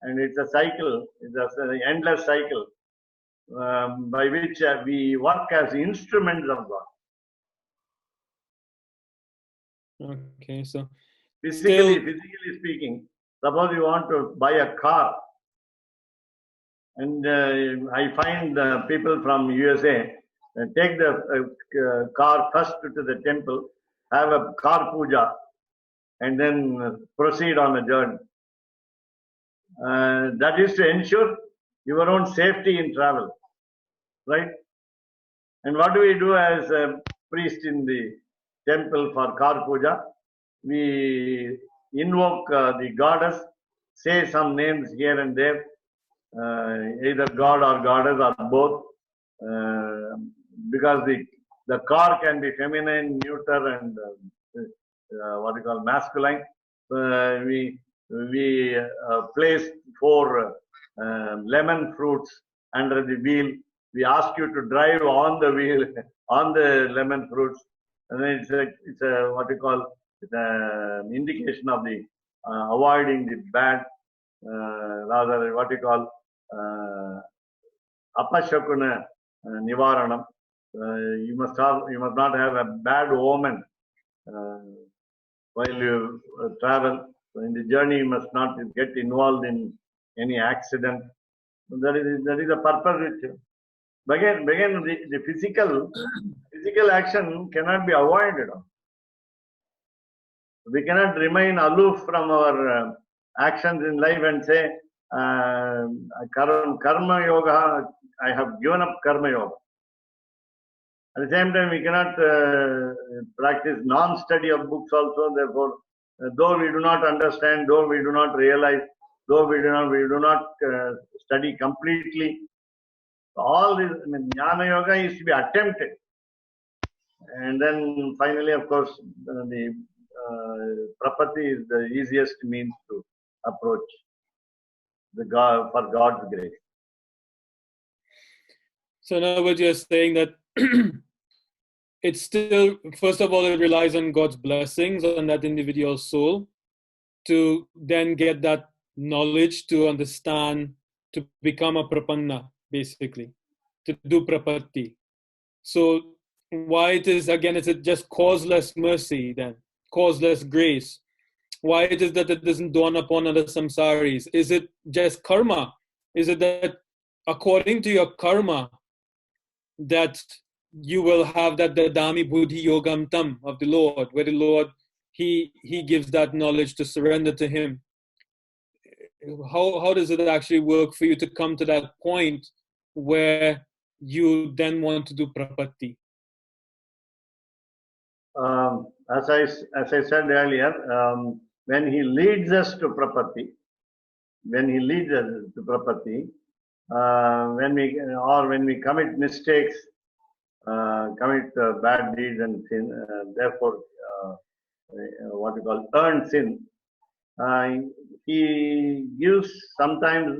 And it's a cycle. It's an endless cycle by which we work as instruments of God. Okay, so Physically speaking, suppose you want to buy a car, and I find people from USA take the car first to the temple, have a car puja, and then proceed on a journey. That is to ensure your own safety in travel, right? And what do we do as a priest in the temple for car puja? We invoke the goddess, say some names here and there, either god or goddess or both, because the car can be feminine, neuter, and what you call masculine. We place 4 lemon fruits under the wheel. We ask you to drive on the wheel on the lemon fruits, and then it's a what you call an indication of the avoiding the bad, rather what you call apashakuna nivaranam. You must not have a bad omen while you travel. So in the journey, you must not get involved in any accident. That is the purpose. Which again, the physical action cannot be avoided. We cannot remain aloof from our actions in life and say, karma yoga, I have given up karma yoga. At the same time, we cannot practice non-study of books also. Therefore, though we do not understand, though we do not realize, though we do not study completely, all this, jnana yoga is to be attempted. And then finally, of course, the prapatti is the easiest means to approach the God for God's grace. So in other words, you're saying that it's still, first of all, it relies on God's blessings on that individual soul to then get that knowledge to understand, to become a prapanna, basically, to do prapatti. So why it is, again, is it just causeless mercy then, causeless grace? Why it is that it doesn't dawn upon other samsaris? Is it just karma? Is it that according to your karma, that you will have that dadami buddhi yogam tam of the Lord, where the Lord, he gives that knowledge to surrender to him? How does it actually work for you to come to that point where you then want to do prapatti? As I said earlier, when he leads us to prapatti, when we commit mistakes, commit bad deeds and sin, therefore what we call earned sin, he gives sometimes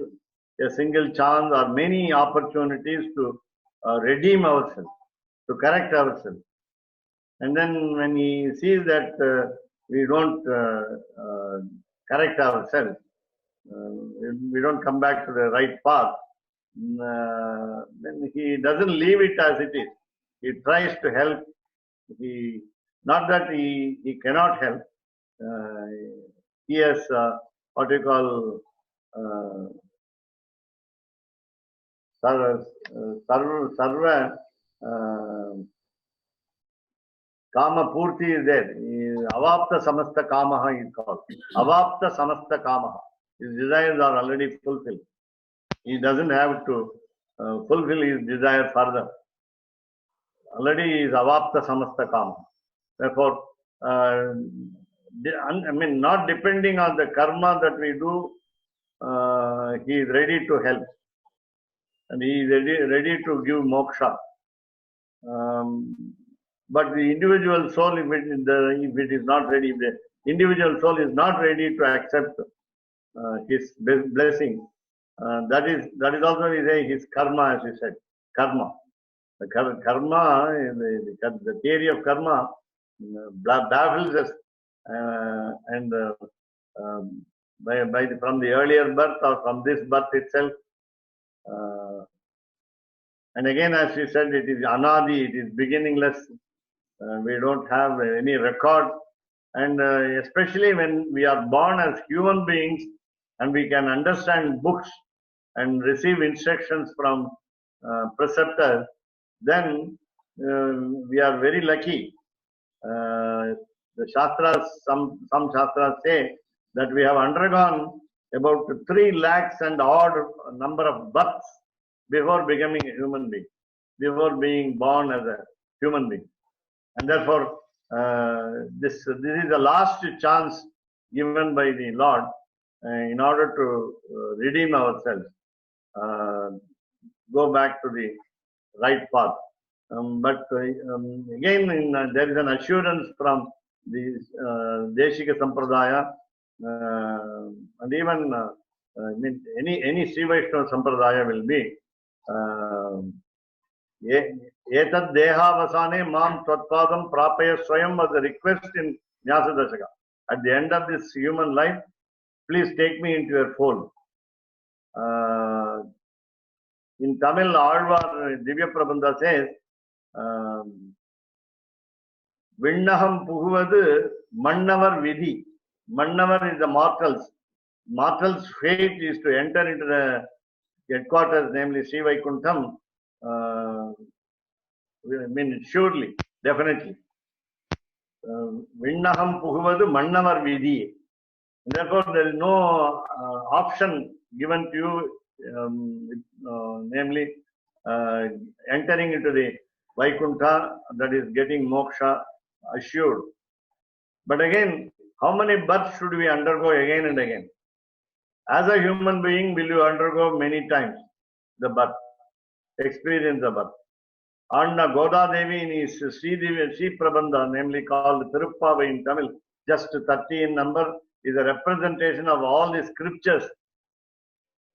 a single chance or many opportunities to redeem ourselves, to correct ourselves. And then when he sees that we don't correct ourselves, we don't come back to the right path, then he doesn't leave it as it is. He tries to help. Not that he cannot help. He has what we call sarva kama purti is there. Avapta samasta kamaha is called. Avapta samasta kamaha. His desires are already fulfilled. He doesn't have to fulfill his desire further. Already he is avapta samasta kamaha. Therefore, not depending on the karma that we do, he is ready to help. And he is ready to give moksha. But the individual soul, if it is not ready, if the individual soul is not ready to accept his blessing, that is also we say his karma, as we said, karma. The karma, the theory of karma baffles us, and from the earlier birth or from this birth itself. And again, as we said, it is anadi, it is beginningless. We don't have any record. And especially when we are born as human beings and we can understand books and receive instructions from preceptors, then we are very lucky. The Shastras, some Shastras say that we have undergone about 3 lakhs and odd number of births before becoming a human being, before being born as a human being. And therefore, this is the last chance given by the Lord in order to redeem ourselves, go back to the right path. But again, there is an assurance from the Deshika Sampradaya and even any Sri Vaishnava Sampradaya will be Etad Dehavasane Mam Tvatpadam Prapaya Swayam was a request in Nyasa Dashaka. At the end of this human life, please take me into your fold. In Tamil, Alvar Divya Prabandha says, Vinnaham Puhuvadu Mannavar Vidhi. Mannavar is the mortals. Mortals' fate is to enter into the headquarters, namely Sri Vaikuntham. Surely, definitely. Vinnaham Puhuvadu Mannavar Vidhi. Therefore, there is no option given to you, namely entering into the Vaikuntha, that is getting moksha assured. But again, how many births should we undergo again and again? As a human being, will you undergo many times the birth, experience the birth? And Goda Devi in his Sri Prabandha, namely called Tiruppavai in Tamil, just 30 in number, is a representation of all the scriptures.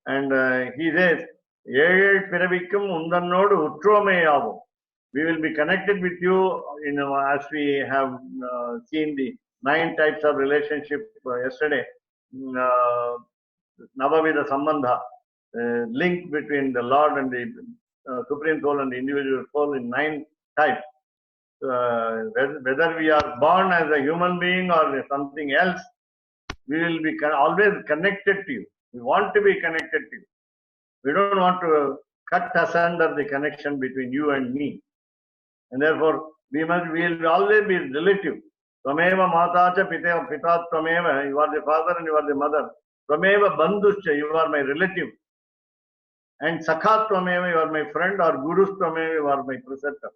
And he says, Yezhel Piravikkum Undannodu Uttromeyavu. We will be connected with you, as we have seen the 9 types of relationship yesterday. Navavida Sambandha, link between the Lord and the Supreme Soul and the individual soul in 9 types. Whether we are born as a human being or something else, we will be always connected to you. We want to be connected to you. We don't want to cut asunder the connection between you and me. And therefore, we will always be relative. Tvameva matacha pita tvameva, you are the father and you are the mother. Tvameva bandhuscha, you are my relative. And sakha tvameva, you are my friend, or gurus tvameva, you are my preceptor.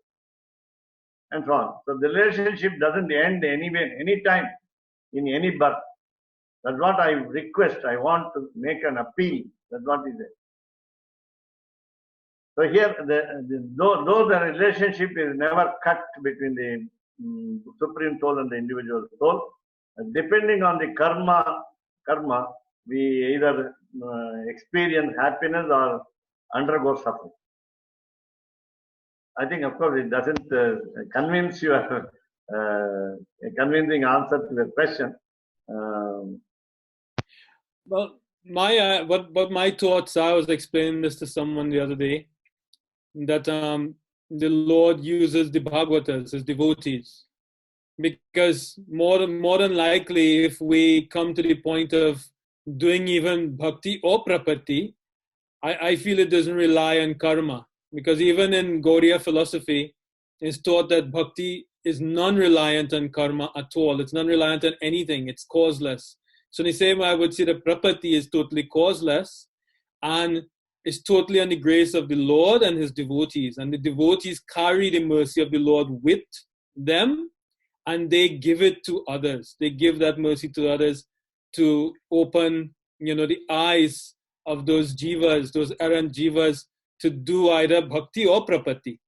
And so on. So the relationship doesn't end anywhere, anytime, in any birth. That's what I request. I want to make an appeal. That's what is it. So here, though the relationship is never cut between the Supreme Soul and the individual soul, depending on the karma, we either experience happiness or undergo suffering. I think, of course, it doesn't convince you a convincing answer to the question. Well, my thoughts, I was explaining this to someone the other day, that the Lord uses the Bhagavatas as devotees, because more than likely, if we come to the point of doing even bhakti or prapatti, I feel it doesn't rely on karma, because even in Gaudiya philosophy, it's taught that bhakti is non-reliant on karma at all. It's non-reliant on anything. It's causeless. So in the same way, I would say that prapatti is totally causeless and is totally on the grace of the Lord and his devotees. And the devotees carry the mercy of the Lord with them, and they give it to others. They give that mercy to others to open, the eyes of those jivas, those errant jivas, to do either bhakti or prapatti.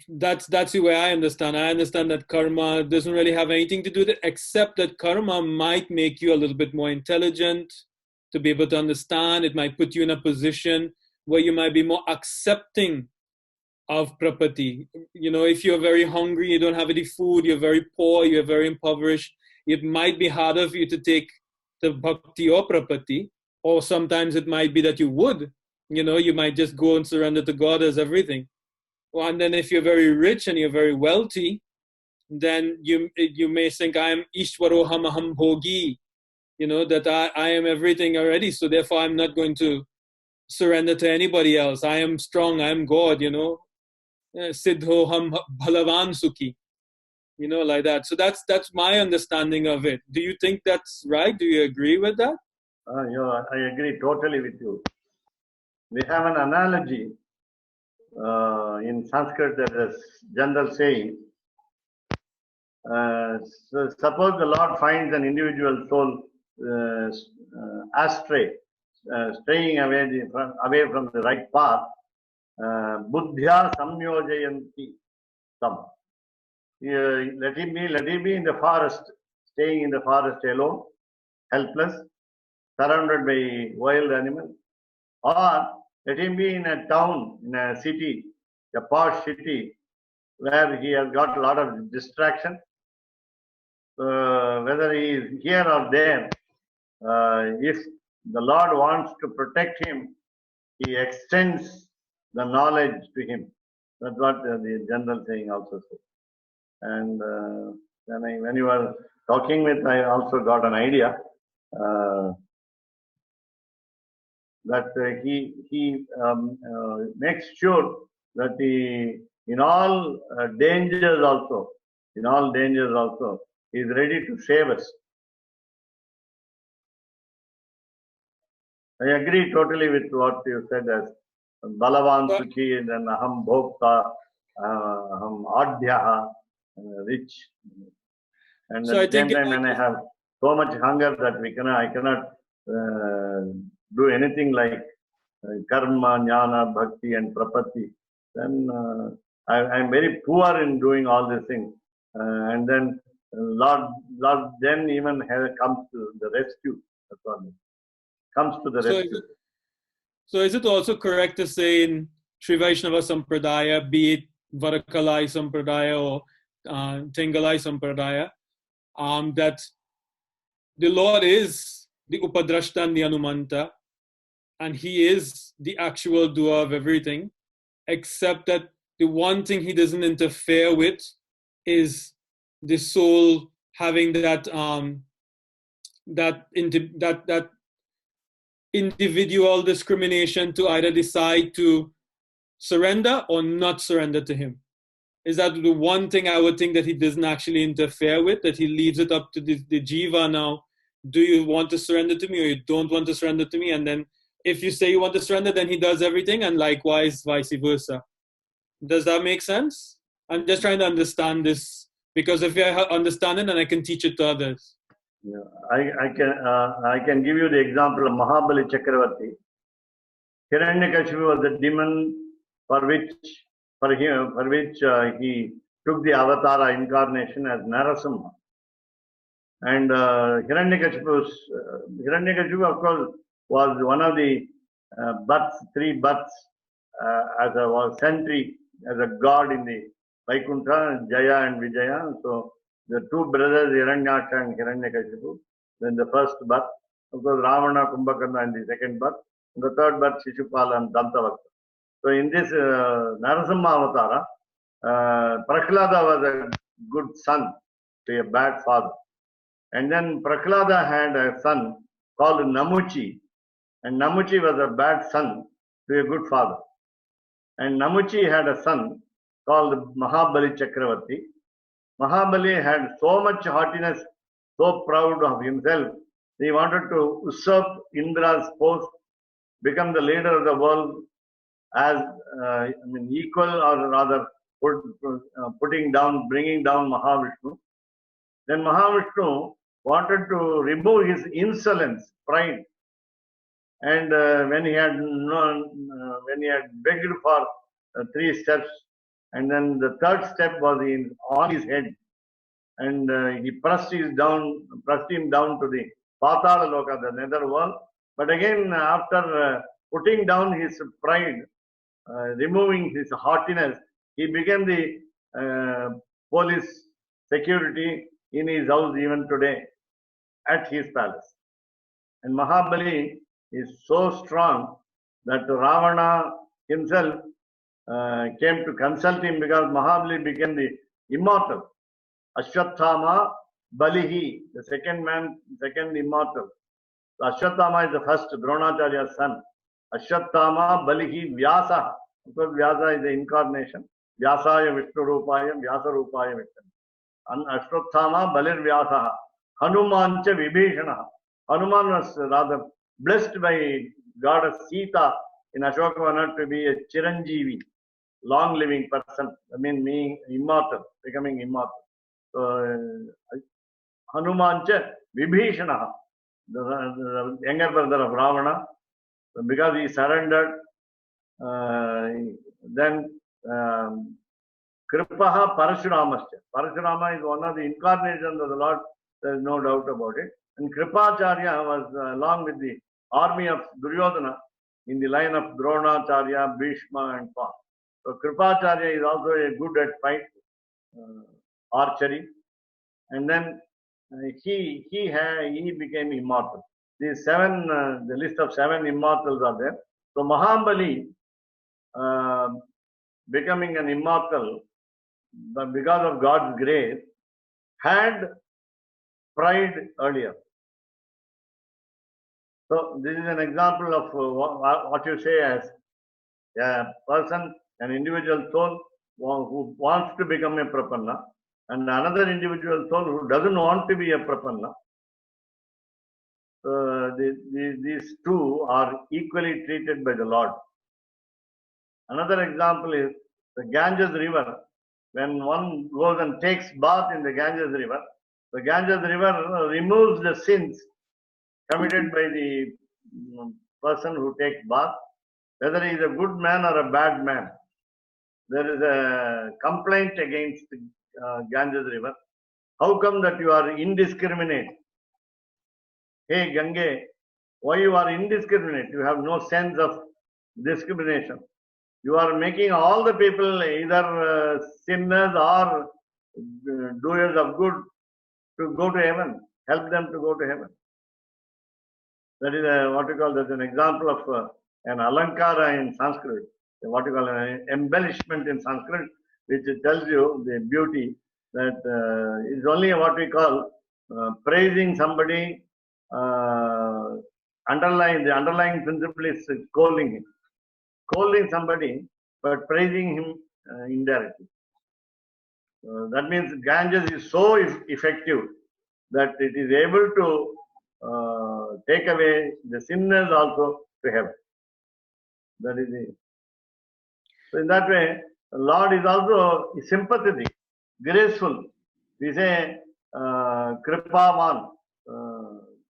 That's the way I understand. I understand that karma doesn't really have anything to do with it, except that karma might make you a little bit more intelligent to be able to understand. It might put you in a position where you might be more accepting of prapatti. If you're very hungry, you don't have any food, you're very poor, you're very impoverished, it might be harder for you to take the bhakti or prapatti, or sometimes it might be that you would. You might just go and surrender to God as everything. Well, and then if you're very rich and you're very wealthy, then you may think, I am Ishwaroham Aham Bhogi, that I am everything already, so therefore I'm not going to surrender to anybody else. I am strong, I am God, Siddho Ham Bhalavan Sukhi. Like that. So that's my understanding of it. Do you think that's right? Do you agree with that? I agree totally with you. We have an analogy in Sanskrit. There is general saying. So suppose the Lord finds an individual soul astray, straying away from the right path. Buddhya samyojayanti tam. Let him be in the forest, staying in the forest alone, helpless, surrounded by wild animals, or let him be in a town, in a city, a posh city, where he has got a lot of distraction. Whether he is here or there, if the Lord wants to protect him, he extends the knowledge to him. That's what the general saying also says. And when you were talking with, I also got an idea that he makes sure that in all dangers also, he is ready to save us. I agree totally with what you said as Balavan Sukhi and then Aham Bhokta, Aham Adhyaha, rich. And So at the same time, when I have so much hunger that I cannot do anything like karma, jnana, bhakti, and prapatti, then I'm very poor in doing all these things. And then Lord then even comes to the rescue. That's what comes to the rescue. So is it also correct to say in Sri Vaishnava Sampradaya, be it Varakalai Sampradaya or Tengalai Sampradaya, that the Lord is the Upadrashta and the Anumanta, and He is the actual doer of everything, except that the one thing He doesn't interfere with is the soul having that individual discrimination to either decide to surrender or not surrender to Him. Is that the one thing I would think that He doesn't actually interfere with, that He leaves it up to the jiva now? Do you want to surrender to me or you don't want to surrender to me? And then if you say you want to surrender, then He does everything, and likewise vice versa. Does that make sense? I'm just trying to understand this, because if I understand it, then I can teach it to others. Yeah, I can give you the example of Mahabali Chakravarti. Hiranyakashipu was the demon for which he took the avatar incarnation as Narasimha. And Hiranyakashipu, of course, was one of the three butts, was sentry as a god in the Vaikuntha, Jaya and Vijaya. So the two brothers, Hiranyaksha and Hiranyakashipu, then the first butt, of course, Ravana, Kumbhakarna in the second butt, and the third butt, Shishupala and Dantavakta. So in this Narasimha Avatara, Prahlada was a good son to a bad father. And then Prahlada had a son called Namuchi, and Namuchi was a bad son to a good father. And Namuchi had a son called Mahabali Chakravarti. Mahabali had so much haughtiness, so proud of himself, he wanted to usurp Indra's post, become the leader of the world as equal, or rather bringing down Mahavishnu. Then Mahavishnu wanted to remove his insolence, pride, and when he had begged for 3 steps, and then the third step was on his head, and he pressed him down to the Patala Loka, the nether world. But again, after putting down his pride, removing his haughtiness, he became the police security in his house even today, at his palace. And Mahabali is so strong that Ravana himself came to consult him, because Mahabali became the immortal. Ashwathama Balihi, the second immortal. So Ashwathama is the first, Dronacharya's son. Ashwathama Balihi Vyasa, because Vyasa is the incarnation. Vyasaya Vishnu Rupayam, Vyasa Rupayam Vishnu. Ashwathama Balir Vyasaha. Hanuman cha Vibhishana. Hanuman was rather blessed by goddess Sita in Ashokavana to be a Chiranjeevi, long living person. I mean, being immortal, becoming immortal. So, Hanuman cha Vibhishana, the younger brother of Ravana, because he surrendered, then Kripaha Parashuramascha. Parashurama is one of the incarnations of the Lord, there is no doubt about it. And Kripacharya was along with the army of Duryodhana in the line of Dronacharya, Bhishma and Pa. So Kripacharya is also a good at fight, archery. And then he became immortal. These seven, the list of 7 immortals are there. So Mahambali becoming an immortal, but because of God's grace, had pride earlier. So this is an example of what you say as a person, an individual soul who wants to become a prapanna, and another individual soul who doesn't want to be a prapanna. These two are equally treated by the Lord. Another example is the Ganges River. When one goes and takes bath in the Ganges River removes the sins committed by the person who takes bath, whether he is a good man or a bad man. There is a complaint against Ganges River. How come that you are indiscriminate? Hey Gange, why you are indiscriminate? You have no sense of discrimination. You are making all the people either sinners or doers of good to go to heaven. Help them to go to heaven. That is what you call, that's an example of an alankara in Sanskrit, what you call an embellishment in Sanskrit, which tells you the beauty that is only what we call praising somebody. The underlying principle is calling somebody, but praising him indirectly. That means Ganges is so effective that it is able to take away the sinners also to heaven. That is it. So in that way, the Lord is also sympathetic, graceful. We say Kripavan.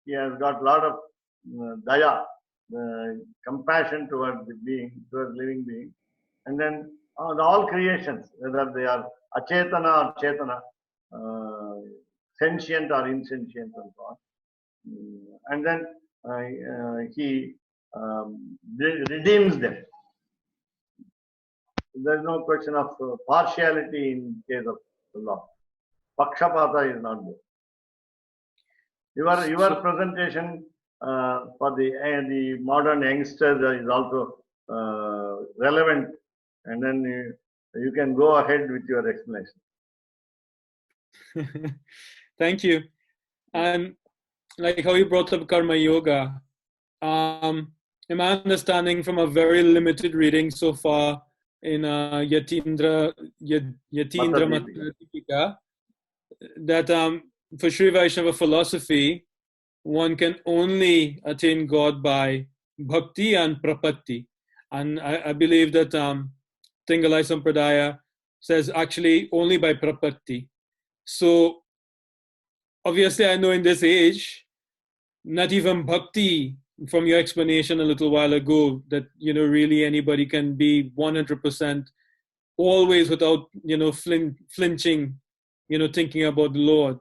He has got a lot of daya, compassion towards the being, towards living being, and then all creations, whether they are achetana or chetana, sentient or insentient, and so on. And then he redeems them. There is no question of partiality in case of the Lord. Pakshapata is not there. Your presentation for the modern youngsters is also relevant, and then you can go ahead with your explanation. Thank you. And like how you brought up karma yoga, in my understanding from a very limited reading so far in Yatindra Matadipika, that for Sri Vaishnava philosophy, one can only attain God by bhakti and prapatti. And I believe that Tingalai Sampradaya says actually only by prapatti. So obviously I know in this age, not even bhakti, from your explanation a little while ago, that, really anybody can be 100% always without, flinching, thinking about the Lord.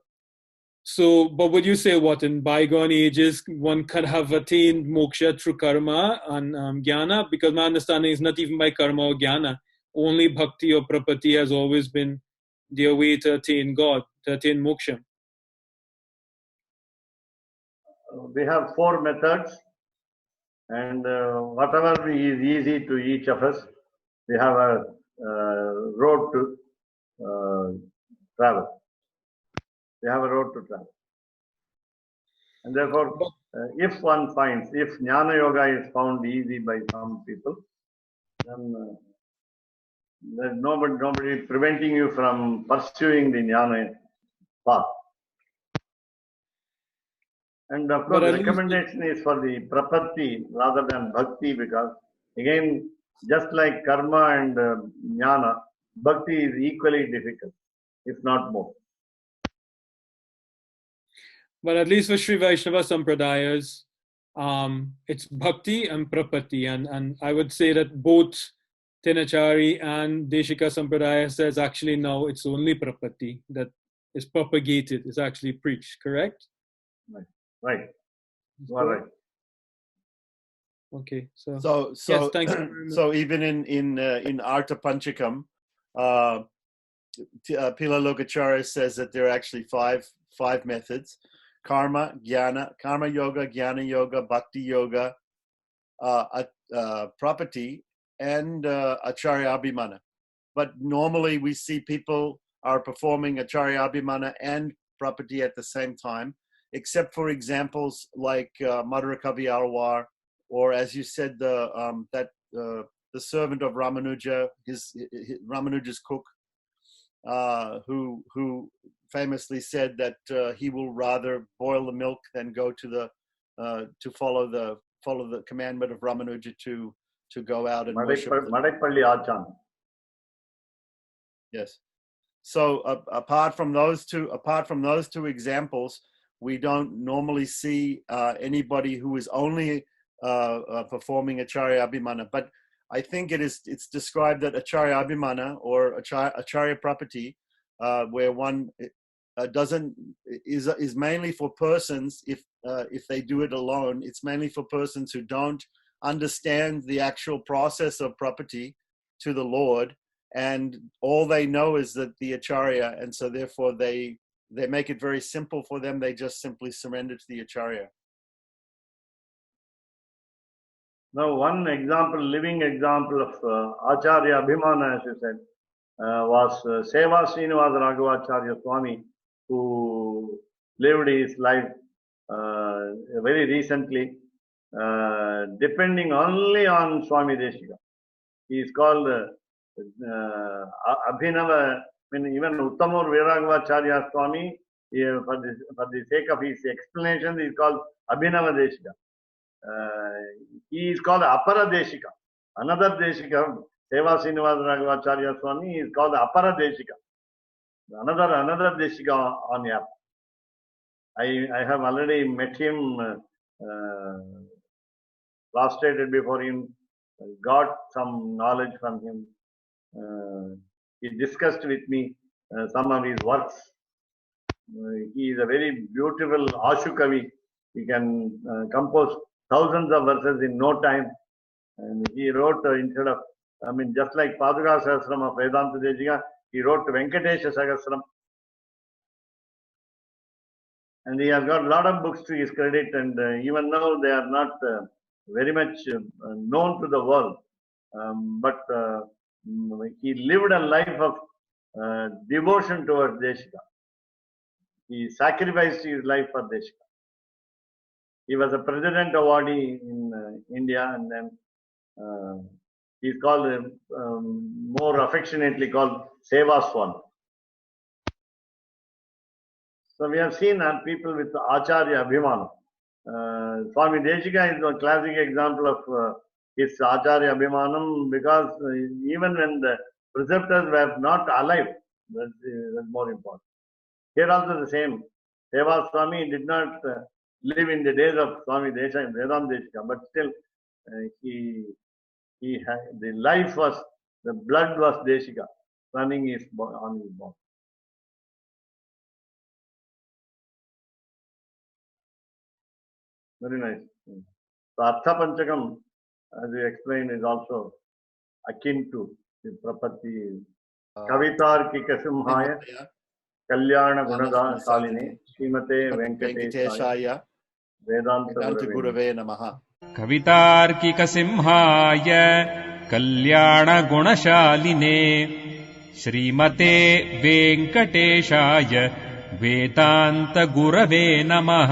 So, but would you say what in bygone ages one could have attained moksha through karma and jnana? Because my understanding is not even by karma or jnana. Only bhakti or prapatti has always been their way to attain God, to attain moksha. We have 4 methods, and whatever is easy to each of us, we have a road to travel. We have a road to travel. And therefore, if one finds, if Jnana Yoga is found easy by some people, then There's nobody preventing you from pursuing the jnana path. And of But course, at least recommendation is for the prapatti rather than bhakti, because again, just like karma and jnana, bhakti is equally difficult, if not more. But at least for Sri Vaishnava Sampradayas, it's bhakti and prapatti. And I would say that both Tinachari and Deshika Sampradaya says actually no, it's only prapatti that is propagated, is actually preached, correct? Right. You are right. Okay, so So thanks very much. so even in Artha Panchakam, Pila Lokacharya says that there are actually five methods: karma, karma yoga, jnana yoga, bhakti yoga, prapatti, and acharya abhimana. But normally we see people are performing acharya abhimana and prapatti at the same time, except for examples like Madhura Kavi Alwar, or as you said, the servant of Ramanuja, Ramanuja's cook, who famously said that he will rather boil the milk than go to follow the commandment of Ramanuja to go out and worship. Madaipalli Achan. Yes. So apart from those two examples, we don't normally see anybody who is only performing Acharya Abhimana. But I think it's described that Acharya Abhimana or Acharya Prapatti, where one is mainly for persons, if they do it alone, it's mainly for persons who don't understand the actual process of Prapatti to the Lord, and all they know is that the Acharya, and so therefore they make it very simple for them. They just simply surrender to the Acharya. Now, one example, living example of Acharya Abhimana, as you said, was Seva Srinivasa Raghavacharya Swami, who lived his life very recently, depending only on Swami Deshika. He is called Abhinava. Even Uttamur Viragavacharya Swami, for the sake of his explanation, he is called Abhinava Deshika. He is called Apara Deshika. Another Deshika, Seva Srinivasa Raghavacharya Swami, is called Apara Deshika. Another Deshika on earth. I have already met him, prostrated before him, got some knowledge from him. He discussed with me some of his works. He is a very beautiful Ashukavi. He can compose thousands of verses in no time. And he wrote just like Paduka Sahasram of Vedanta Deshika, he wrote Venkatesha Sahasram. And he has got a lot of books to his credit, and even now they are not very much known to the world. But he lived a life of devotion towards Deshika. He sacrificed his life for Deshika. He was a president awardee in India, and then he's called, more affectionately called Seva Swami. So we have seen people with Acharya Abhimana. Swami Deshika is a classic example of his Acharya Abhimanam, because even when the preceptors were not alive, that's more important. Here also the same. Seva Swami did not live in the days of Swami Desha, Vedanta Deshika, but still he had, the blood was Deshika running on his body. Very nice. So Artha Panchakam, as you explained, is also akin to the Prapatti. Kavitarkika Simhaya Kalyana Gunada Saline Srimate Venkateshaya Vedanta Gurave Namaha. कवितार्किक सिंहाय कल्याण गुणशालिने श्रीमते वेंकटेशाय वेदांत गुरवे नमः.